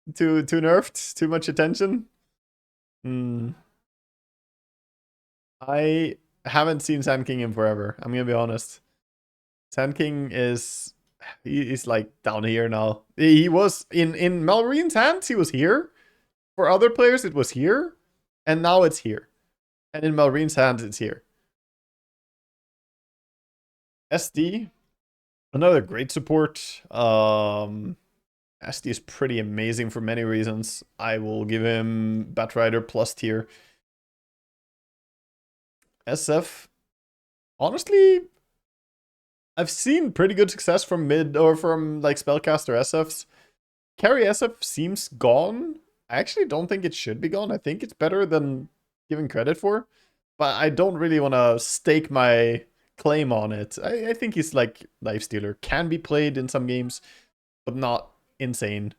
nerfed, too much attention. I haven't seen Sand King in forever. I'm gonna be honest. Sand King he's like down here now. He was in Malrine's hands, he was here. For other players, it was here. And now it's here. And in Malrine's hands, it's here. SD, another great support. SD is pretty amazing for many reasons. I will give him Batrider plus tier. SF, honestly, I've seen pretty good success from mid or from like spellcaster SFs. Carry SF seems gone. I actually don't think it should be gone. I think it's better than giving credit for. But I don't really want to stake my claim on it. I think he's like Lifestealer. Can be played in some games, but not insane.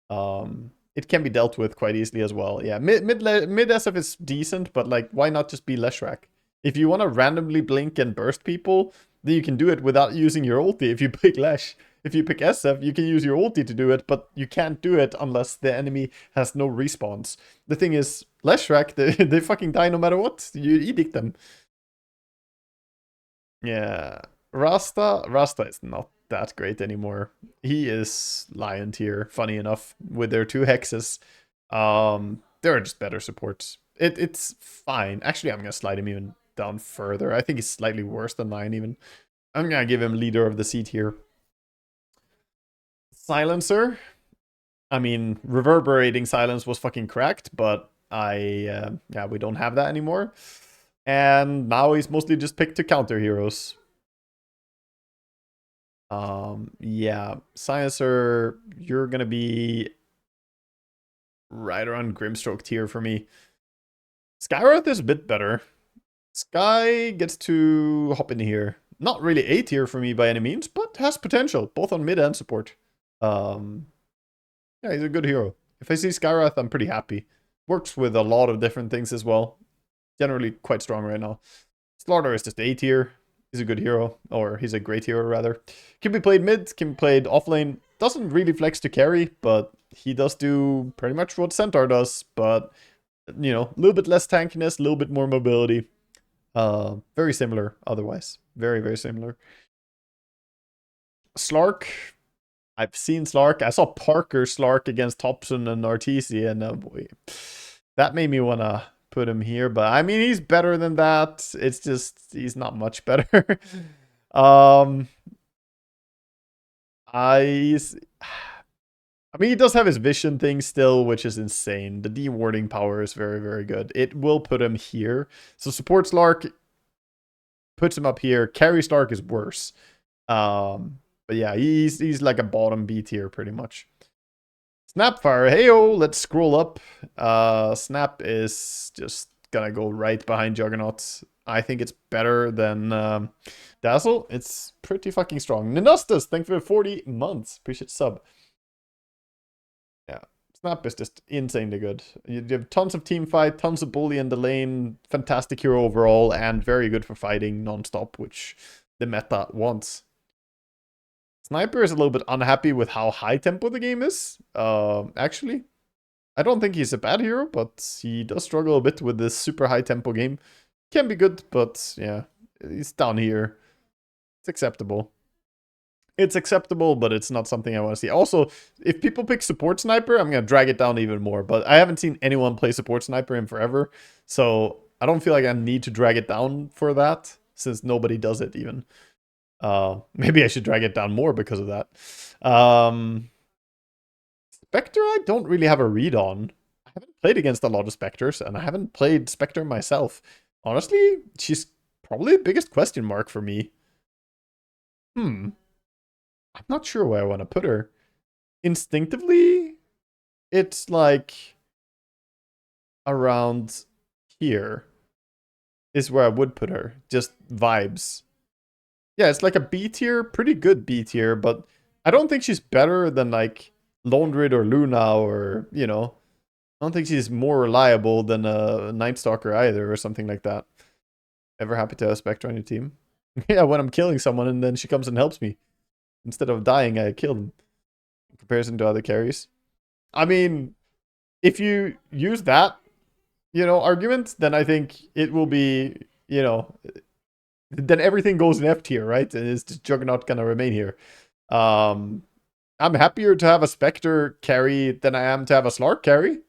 It can be dealt with quite easily as well. Yeah, mid SF is decent, but like, why not just be Leshrac? If you want to randomly blink and burst people, then you can do it without using your ulti. If you pick Lesh, if you pick SF, you can use your ulti to do it, but you can't do it unless the enemy has no respawns. The thing is, Leshrac, they fucking die no matter what. You edict them. Yeah, Rasta is not that great anymore. He is Lion tier, funny enough, with their 2 hexes. There are just better supports. It's fine. Actually, I'm gonna slide him even down further. I think he's slightly worse than Lion even. I'm gonna give him leader of the seat here. Silencer. I mean, reverberating silence was fucking cracked, but yeah, we don't have that anymore. And now he's mostly just picked to counter heroes. Yeah, Silencer, you're gonna be right around Grimstroke tier for me. Skywrath is a bit better. Sky gets to hop in here. Not really A tier for me by any means, but has potential, both on mid and support. Yeah, he's a good hero. If I see Skywrath, I'm pretty happy. Works with a lot of different things as well. Generally quite strong right now. Slaughter is just A tier. He's a good hero, or he's a great hero rather. Can be played mid, can be played offlane. Doesn't really flex to carry, but he does do pretty much what Centaur does, but you know, a little bit less tankiness, a little bit more mobility. Very similar otherwise. Very, very similar. Slark. I've seen Slark. I saw Parker Slark against Thompson and Arteezy, and boy, that made me want to put him here. But I mean, he's better than that. It's just, he's not much better. I mean, he does have his vision thing still, which is insane. The de-warding power is very, very good. It will put him here. So support Slark puts him up here. Carry Slark is worse. But yeah, he's like a bottom B tier pretty much. Snapfire, heyo, let's scroll up. Snap is just gonna go right behind Juggernaut. I think it's better than Dazzle. It's pretty fucking strong. Ninustas, thank you for 40 months. Appreciate sub. Yeah, Snap is just insanely good. You have tons of team fight, tons of bully in the lane, fantastic hero overall, and very good for fighting non-stop, which the meta wants. Sniper is a little bit unhappy with how high tempo the game is. Actually, I don't think he's a bad hero, but he does struggle a bit with this super high tempo game. Can be good, but yeah, he's down here. It's acceptable. It's acceptable, but it's not something I want to see. Also, if people pick support sniper, I'm going to drag it down even more. But I haven't seen anyone play support sniper in forever. So I don't feel like I need to drag it down for that, since nobody does it even. Maybe I should drag it down more because of that. Spectre, I don't really have a read on. I haven't played against a lot of Spectres, and I haven't played Spectre myself. Honestly, she's probably the biggest question mark for me. I'm not sure where I want to put her. Instinctively, it's like around here is where I would put her. Just vibes. Yeah, it's like a B tier, pretty good B tier, but I don't think she's better than like Lone Rid or Luna or, you know, I don't think she's more reliable than a Night Stalker either or something like that. Ever happy to have Spectre on your team? Yeah, when I'm killing someone and then she comes and helps me. Instead of dying, I kill them. In comparison to other carries. I mean, if you use that, you know, argument, then I think it will be, you know, then everything goes in F tier, right? And it's just Juggernaut gonna remain here. I'm happier to have a Spectre carry than I am to have a Slark carry.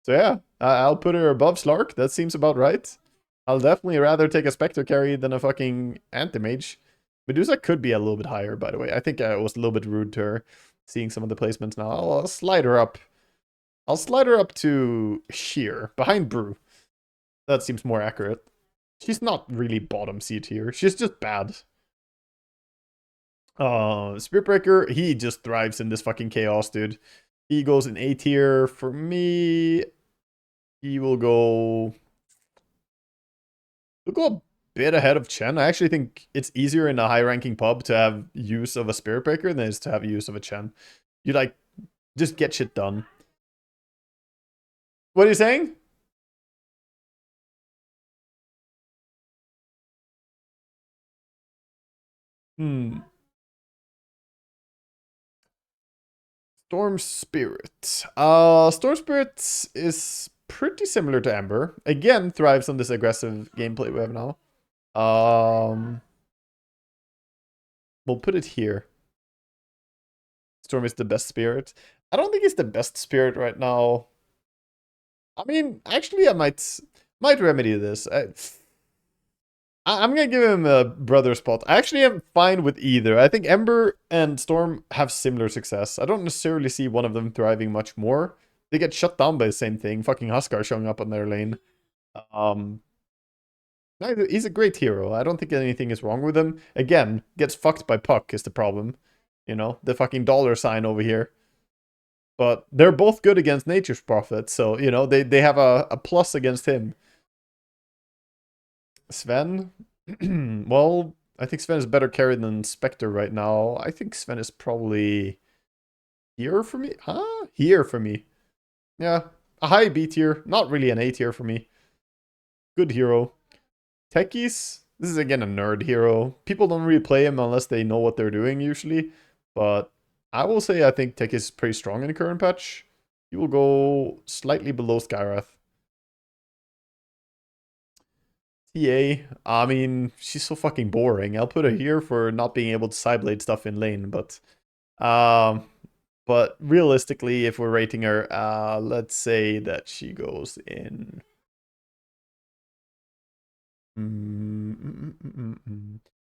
So yeah, I'll put her above Slark. That seems about right. I'll definitely rather take a Spectre carry than a fucking Anti-Mage. Medusa could be a little bit higher, by the way. I think I was a little bit rude to her, seeing some of the placements now. I'll slide her up. I'll slide her up to here, behind Brew. That seems more accurate. She's not really bottom C tier. She's just bad. Spiritbreaker, he just thrives in this fucking chaos, dude. He goes in A tier. For me, he will go... He'll go a bit ahead of Chen. I actually think it's easier in a high-ranking pub to have use of a Spiritbreaker than it is to have use of a Chen. You, like, just get shit done. What are you saying? Storm Spirit. Storm Spirit is pretty similar to Ember. Again, thrives on this aggressive gameplay we have now. We'll put it here. Storm is the best spirit. I don't think it's the best spirit right now. I mean, actually, I might remedy this. I'm gonna give him a brother spot. I actually am fine with either. I think Ember and Storm have similar success. I don't necessarily see one of them thriving much more. They get shut down by the same thing. Fucking Huskar showing up on their lane. He's a great hero. I don't think anything is wrong with him. Again, gets fucked by Puck is the problem. You know, the fucking dollar sign over here. But they're both good against Nature's Prophet, so, you know, they have a plus against him. Sven? Well, I think Sven is better carried than Spectre right now. I think Sven is probably here for me. Huh? Here for me. Yeah, a high B tier. Not really an A tier for me. Good hero. Techies? This is again a nerd hero. People don't really play him unless they know what they're doing usually. But I will say I think Techies is pretty strong in the current patch. He will go slightly below Skyrath. TA, I mean, she's so fucking boring. I'll put her here for not being able to sideblade stuff in lane, but realistically, if we're rating her, let's say that she goes in.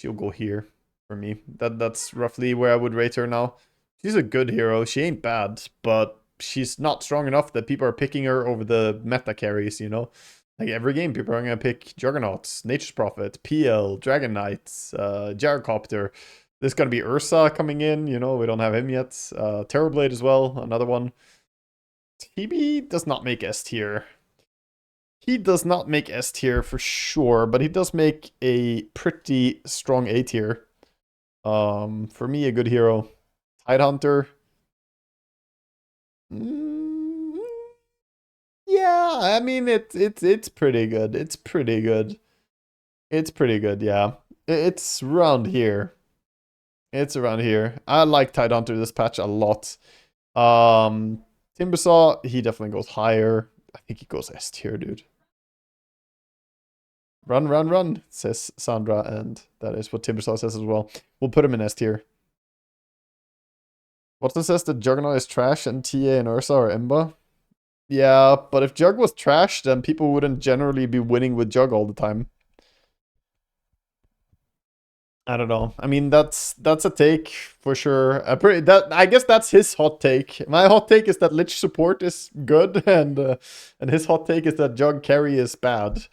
She'll go here for me. That's roughly where I would rate her now. She's a good hero. She ain't bad, but she's not strong enough that people are picking her over the meta carries, you know? Like every game, people are going to pick Juggernauts, Nature's Prophet, PL, Dragon Knights, Gyrocopter. There's going to be Ursa coming in, you know, we don't have him yet. Terrorblade as well, another one. TB does not make S tier. He does not make S tier for sure, but he does make a pretty strong A tier. For me, a good hero. Tidehunter. Yeah, I mean it's pretty good. It's pretty good. It's pretty good, yeah. It's around here. It's around here. I like Tidehunter this patch a lot. Timbersaw, he definitely goes higher. I think he goes S tier, dude. Run, run, run, says Sandra, and that is what Timbersaw says as well. We'll put him in S tier. Watson says that Juggernaut is trash and TA and Ursa are Emba. Yeah, but if Jug was trash, then people wouldn't generally be winning with Jug all the time. I don't know. I mean, that's a take for sure. I guess that's his hot take. My hot take is that Lich support is good, and his hot take is that Jug carry is bad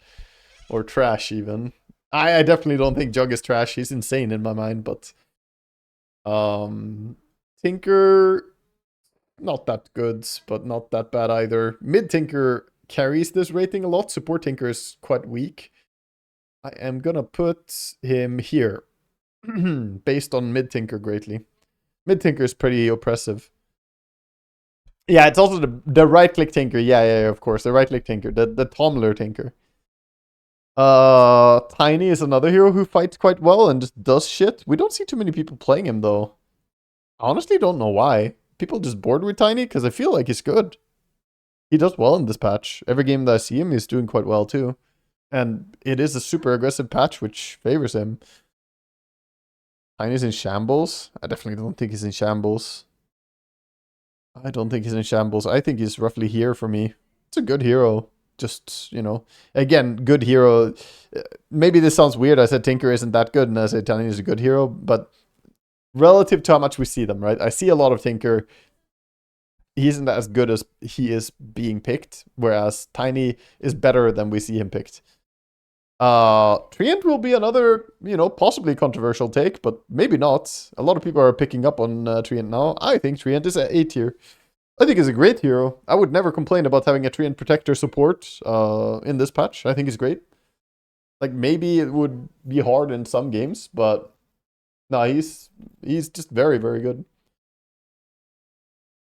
or trash even. I definitely don't think Jug is trash. He's insane in my mind, but Tinker, not that good, but not that bad either. Mid Tinker carries this rating a lot. Support Tinker is quite weak. I am gonna put him here. Based on Mid Tinker greatly. Mid Tinker is pretty oppressive. Yeah, it's also the right click Tinker. Yeah, of course. The right click Tinker. The Tomler Tinker. Tiny is another hero who fights quite well and just does shit. We don't see too many people playing him though. I honestly don't know why. People just bored with Tiny because I feel like he's good. He does well in this patch. Every game that I see him, he's doing quite well too. And it is a super aggressive patch which favors him. Tiny's in shambles? I definitely don't think he's in shambles. I don't think he's in shambles. I think he's roughly here for me. It's a good hero. Just, you know, again, good hero. Maybe this sounds weird. I said Tinker isn't that good, and I said Tiny is a good hero, but relative to how much we see them, right? I see a lot of Tinker. He isn't as good as he is being picked, whereas Tiny is better than we see him picked. Treant will be another, you know, possibly controversial take, but maybe not. A lot of people are picking up on Treant now. I think Treant is at A tier. I think he's a great hero. I would never complain about having a Treant Protector support in this patch. I think he's great. Like, maybe it would be hard in some games, but no, he's just very, very good.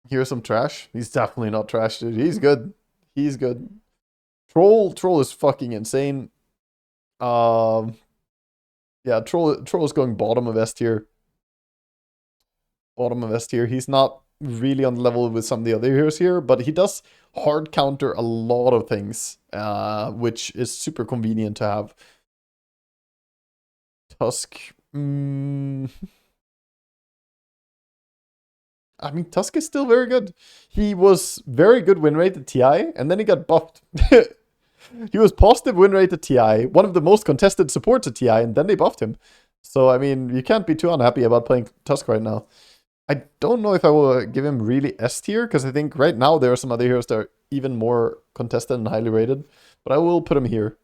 Here's some trash. He's definitely not trash, dude. He's good. He's good. Troll is fucking insane. Yeah, Troll is going bottom of S tier. Bottom of S tier. He's not really on level with some of the other heroes here, but he does hard counter a lot of things, which is super convenient to have. Tusk. I mean, Tusk is still very good. He was very good win rate at TI, and then he got buffed. He was positive win rate at TI, one of the most contested supports at TI, and then they buffed him. So, I mean, you can't be too unhappy about playing Tusk right now. I don't know if I will give him really S tier, because I think right now there are some other heroes that are even more contested and highly rated. But I will put him here.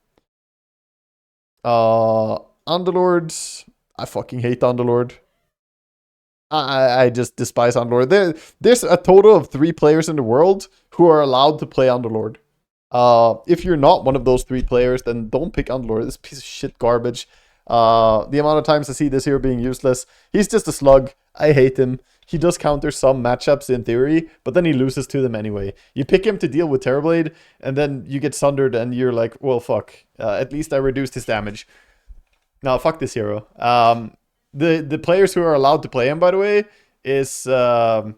Underlord. I fucking hate Underlord. I just despise Underlord. There's a total of 3 players in the world who are allowed to play Underlord. If you're not one of those 3 players, then don't pick Underlord. This piece of shit garbage. The amount of times I see this hero being useless. He's just a slug. I hate him. He does counter some matchups in theory, but then he loses to them anyway. You pick him to deal with Terrorblade, and then you get sundered, and you're like, well, fuck. At least I reduced his damage. No, fuck this hero. The players who are allowed to play him, by the way, is Amar,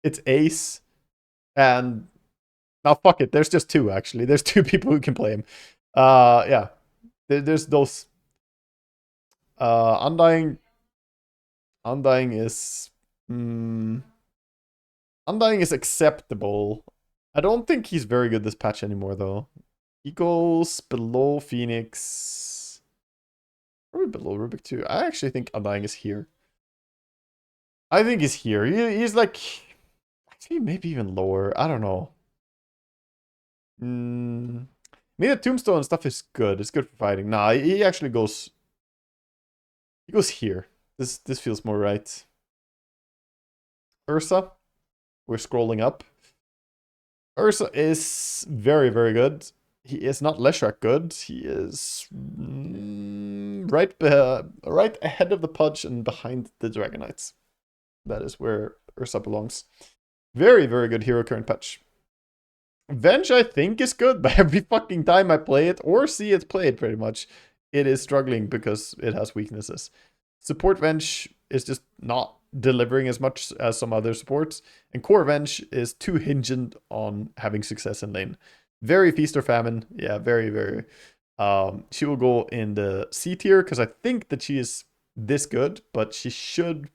it's Ace, and now fuck it. There's just 2 actually. There's 2 people who can play him. Yeah, there's those. Undying is Undying is acceptable. I don't think he's very good this patch anymore though. He goes below Phoenix. Probably below Rubik too. I actually think Undying is here. I think he's here. He's like, actually maybe even lower. I don't know. Maybe the Tombstone stuff is good. It's good for fighting. Nah, he actually goes. He goes here. This feels more right. Ursa. We're scrolling up. Ursa is very, very good. He is not Leshrac good. He is right ahead of the Pudge and behind the Dragon Knights. That is where Ursa belongs. Very, very good hero current patch. Venge, I think, is good, but every fucking time I play it or see it played, pretty much, it is struggling because it has weaknesses. Support Venge is just not delivering as much as some other supports, and Core Venge is too hinged on having success in lane. Very Feast or Famine. Yeah, very, very. She will go in the C tier because I think that she is this good, but she should.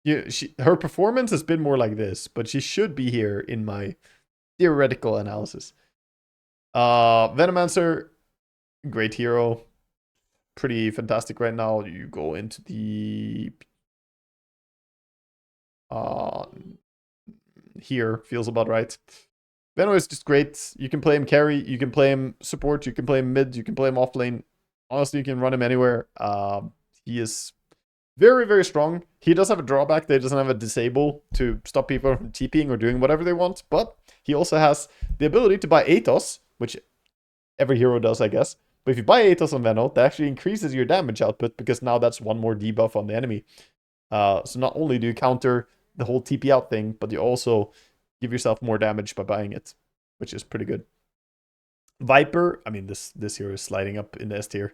Yeah, her performance has been more like this, but she should be here in my theoretical analysis. Venomancer, great hero. Pretty fantastic right now. You go into the here, feels about right. Veno is just great. You can play him carry, you can play him support, you can play him mid, you can play him off lane. Honestly, you can run him anywhere. He is very, very strong. He does have a drawback. They doesn't have a disable to stop people from TPing or doing whatever they want, but he also has the ability to buy Atos, which every hero does, I guess. But if you buy Atos on Veno, that actually increases your damage output because now that's one more debuff on the enemy. So not only do you counter the whole TP out thing, but you also give yourself more damage by buying it, which is pretty good. Viper, I mean, this hero is sliding up in the S tier.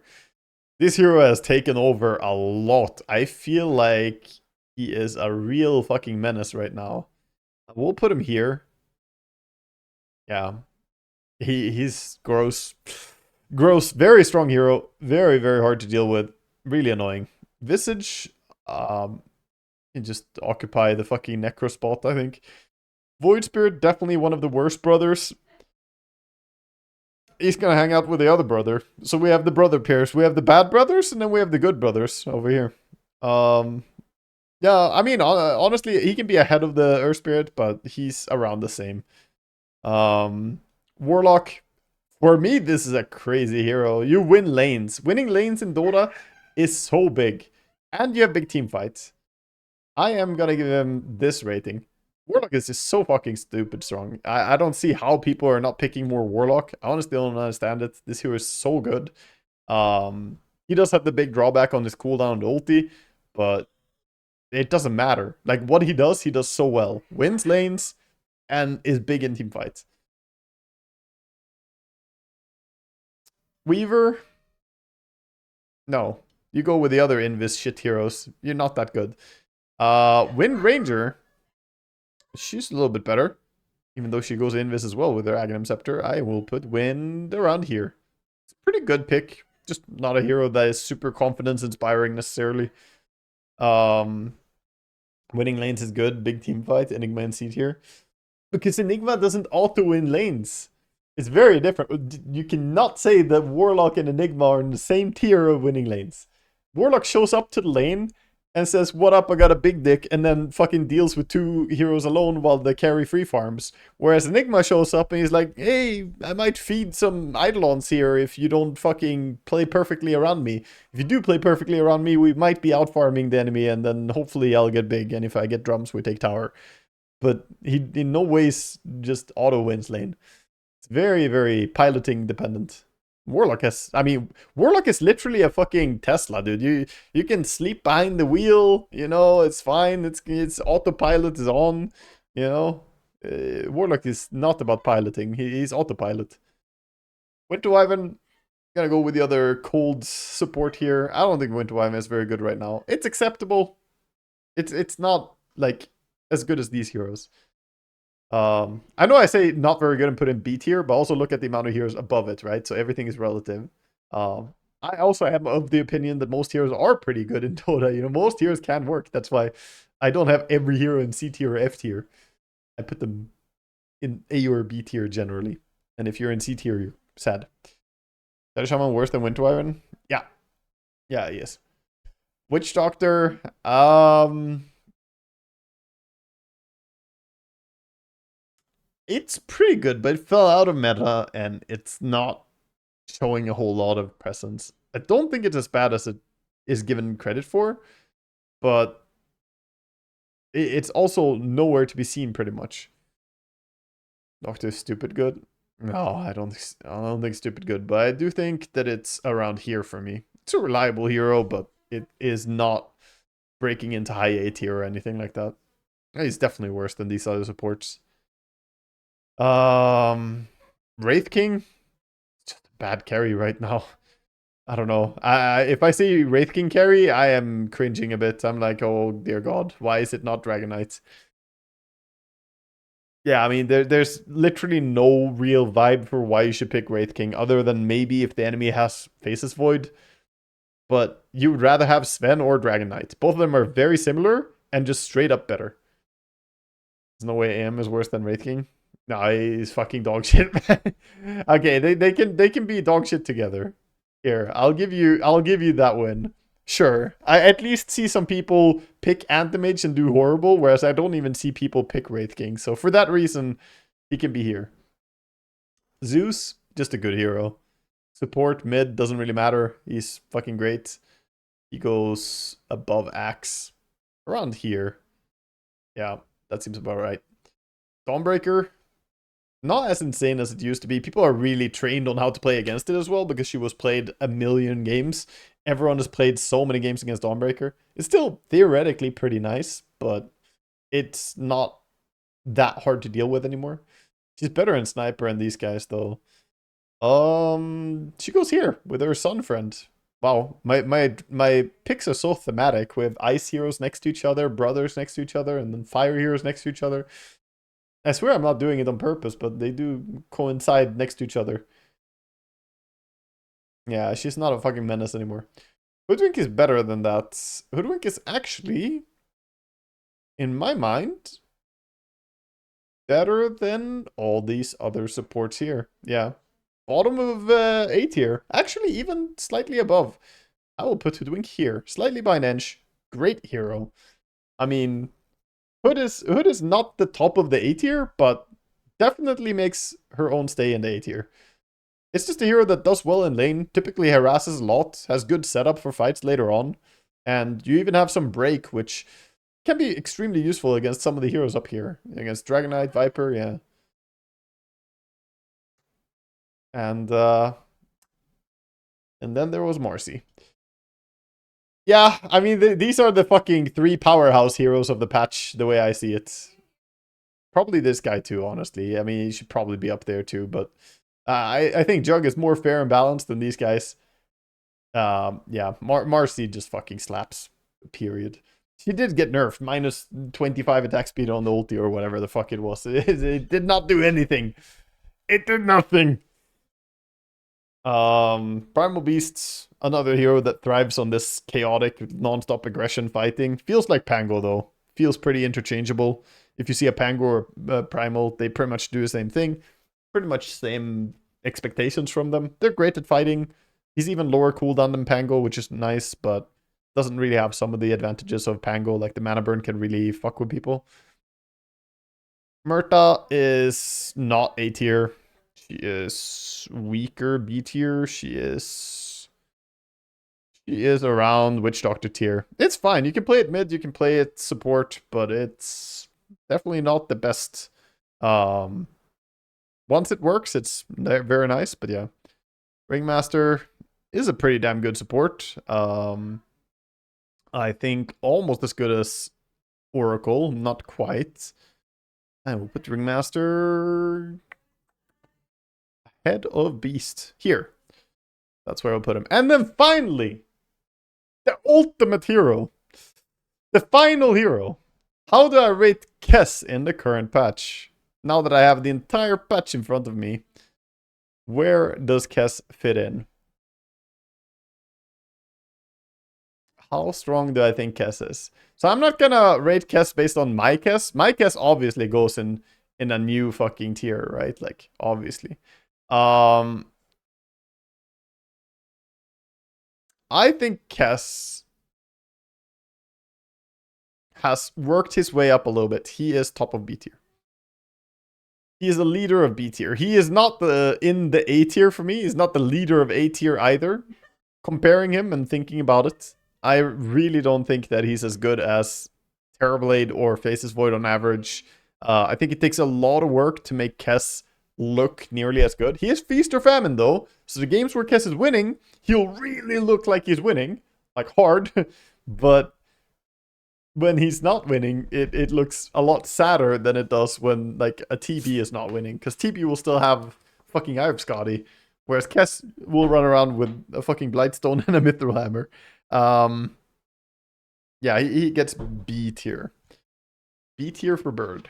This hero has taken over a lot. I feel like he is a real fucking menace right now. We'll put him here. Yeah. He's gross. Gross. Very strong hero. Very, very hard to deal with. Really annoying. Visage, you just occupy the fucking Necro spot, I think. Void Spirit, definitely one of the worst brothers. He's gonna hang out with the other brother. So we have the brother pairs. We have the bad brothers, and then we have the good brothers over here. Um, yeah, I mean, honestly, he can be ahead of the Earth Spirit, but he's around the same. Warlock. For me, this is a crazy hero. You win lanes. Winning lanes in Dota is so big. And you have big team fights. I am gonna give him this rating. Warlock is just so fucking stupid strong. I don't see how people are not picking more Warlock. I honestly don't understand it. This hero is so good. He does have the big drawback on his cooldown and ulti, but it doesn't matter. Like, what he does so well. Wins lanes and is big in team fights. Weaver? No. You go with the other Invis shit heroes. You're not that good. Wind Ranger. She's a little bit better. Even though she goes Invis as well with her Aghanim Scepter. I will put Wind around here. It's a pretty good pick. Just not a hero that is super confidence inspiring necessarily. Winning lanes is good. Big team fight. Enigma and C tier. Because Enigma doesn't auto-win lanes. It's very different. You cannot say that Warlock and Enigma are in the same tier of winning lanes. Warlock shows up to the lane and says, what up, I got a big dick, and then fucking deals with 2 heroes alone while the carry free farms. Whereas Enigma shows up and he's like, hey, I might feed some Eidolons here if you don't fucking play perfectly around me. If you do play perfectly around me, we might be out farming the enemy, and then hopefully I'll get big, and if I get drums, we take tower. But he in no ways just auto wins lane. It's very, very piloting dependent. Warlock is literally a fucking Tesla, dude. You can sleep behind the wheel, you know, it's fine. It's autopilot is on, you know. Warlock is not about piloting. He's autopilot. Winter Wyvern, gonna go with the other cold support here. I don't think Winter Wyvern is very good right now. It's acceptable. It's not like as good as these heroes. I know I say not very good and put in B tier, but also look at the amount of heroes above it, right? So everything is relative. I also am of the opinion that most heroes are pretty good in Dota. You know, most heroes can work. That's why I don't have every hero in C tier or F tier. I put them in A or B tier generally. And if you're in C tier, you're sad. Is Shaman worse than Winter Wyvern? Yeah. Yeah, he is. Witch Doctor, it's pretty good, but it fell out of meta, and it's not showing a whole lot of presence. I don't think it's as bad as it is given credit for, but it's also nowhere to be seen pretty much. Doctor Stupid good? No, I don't think Stupid good, but I do think that it's around here for me. It's a reliable hero, but it is not breaking into high A tier or anything like that. He's definitely worse than these other supports. Wraith King, just a bad carry right now. I don't know. If I see Wraith King carry, I am cringing a bit. I'm like, oh dear God, why is it not Dragon Knight? Yeah, I mean, there's literally no real vibe for why you should pick Wraith King, other than maybe if the enemy has Faceless Void. But you would rather have Sven or Dragon Knight. Both of them are very similar and just straight up better. There's no way AM is worse than Wraith King. No, he's fucking dog shit. Okay, they can be dog shit together. Here, I'll give you that win. Sure. I at least see some people pick Antimage and do horrible, whereas I don't even see people pick Wraith King. So for that reason, he can be here. Zeus, just a good hero. Support, mid, doesn't really matter. He's fucking great. He goes above Axe. Around here. Yeah, that seems about right. Dawnbreaker, not as insane as it used to be. People are really trained on how to play against it as well, because she was played a million games. Everyone has played so many games against Dawnbreaker. It's still theoretically pretty nice, but it's not that hard to deal with anymore. She's better in Sniper and these guys, though. She goes here with her sun friend. Wow, my picks are so thematic, with ice heroes next to each other, brothers next to each other, and then fire heroes next to each other. I swear I'm not doing it on purpose, but they do coincide next to each other. Yeah, she's not a fucking menace anymore. Hoodwink is better than that. Hoodwink is actually, in my mind, better than all these other supports here. Yeah. Bottom of A tier. Actually, even slightly above. I will put Hoodwink here. Slightly by an inch. Great hero. I mean, Hood is not the top of the A tier, but definitely makes her own stay in the A tier. It's just a hero that does well in lane, typically harasses a lot, has good setup for fights later on, and you even have some break, which can be extremely useful against some of the heroes up here. Against Dragon Knight, Viper, yeah. And then there was Marcy. Yeah, I mean, these are the fucking 3 powerhouse heroes of the patch, the way I see it. Probably this guy too, honestly. I mean, he should probably be up there too, but I think Jug is more fair and balanced than these guys. Yeah, Marcy just fucking slaps, period. She did get nerfed, minus 25 attack speed on the ulti or whatever the fuck it was. It did not do anything. It did nothing. Primal Beasts, another hero that thrives on this chaotic, non-stop aggression fighting. Feels like Pango though. Feels pretty interchangeable. If you see a Pango or Primal, they pretty much do the same thing. Pretty much same expectations from them. They're great at fighting. He's even lower cooldown than Pango, which is nice, but doesn't really have some of the advantages of Pango, like the mana burn can really fuck with people. Murta is not A tier. She is weaker B tier. She is around Witch Doctor tier. It's fine. You can play it mid, you can play it support, but it's definitely not the best. Once it works, it's very nice, but yeah. Ringmaster is a pretty damn good support. I think almost as good as Oracle, not quite. I will put Ringmaster ahead of Beast here. That's where I'll put him. And then finally, the ultimate hero. The final hero. How do I rate Kess in the current patch? Now that I have the entire patch in front of me, where does Kess fit in? How strong do I think Kess is? So I'm not gonna rate Kess based on my Kess. My Kess obviously goes in a new fucking tier, right? Like, obviously. I think Kess has worked his way up a little bit. He is top of B tier. He is a leader of B tier. He is not in the A tier for me. He's not the leader of A tier either. Comparing him and thinking about it, I really don't think that he's as good as Terrorblade or Faces Void on average. I think it takes a lot of work to make Kess look nearly as good. He is Feast or Famine though, so the games where Kess is winning, he'll really look like he's winning, like hard, but when he's not winning, it looks a lot sadder than it does when like a TB is not winning, because TB will still have fucking Eye of Scotty, whereas Kess will run around with a fucking Blightstone and a Mithril Hammer. Yeah, he gets B tier. B tier for Bird.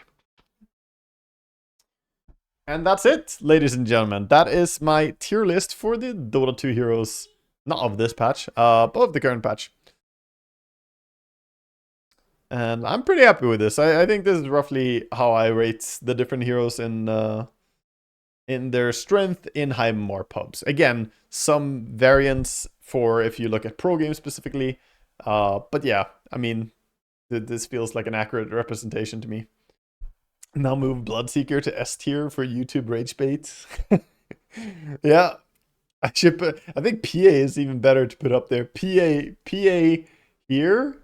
And that's it, ladies and gentlemen. That is my tier list for the Dota 2 heroes. Not of this patch, but of the current patch. And I'm pretty happy with this. I think this is roughly how I rate the different heroes in their strength in high more pubs. Again, some variants for if you look at pro games specifically. But yeah, I mean, this feels like an accurate representation to me. Now move Bloodseeker to S tier for YouTube rage bait. Yeah, I think PA is even better to put up there. PA here.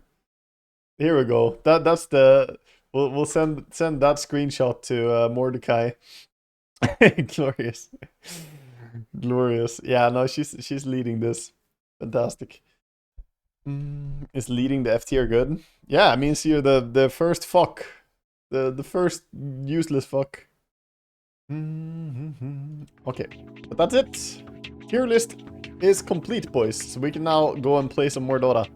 Here we go. That's the. We'll send that screenshot to Mordecai. Glorious, glorious. Yeah, no, she's leading this. Fantastic. Is leading the F tier good? Yeah, it means you're the first fuck. The first useless fuck. Okay, but that's it. Tier list is complete, boys. So we can now go and play some more Dota.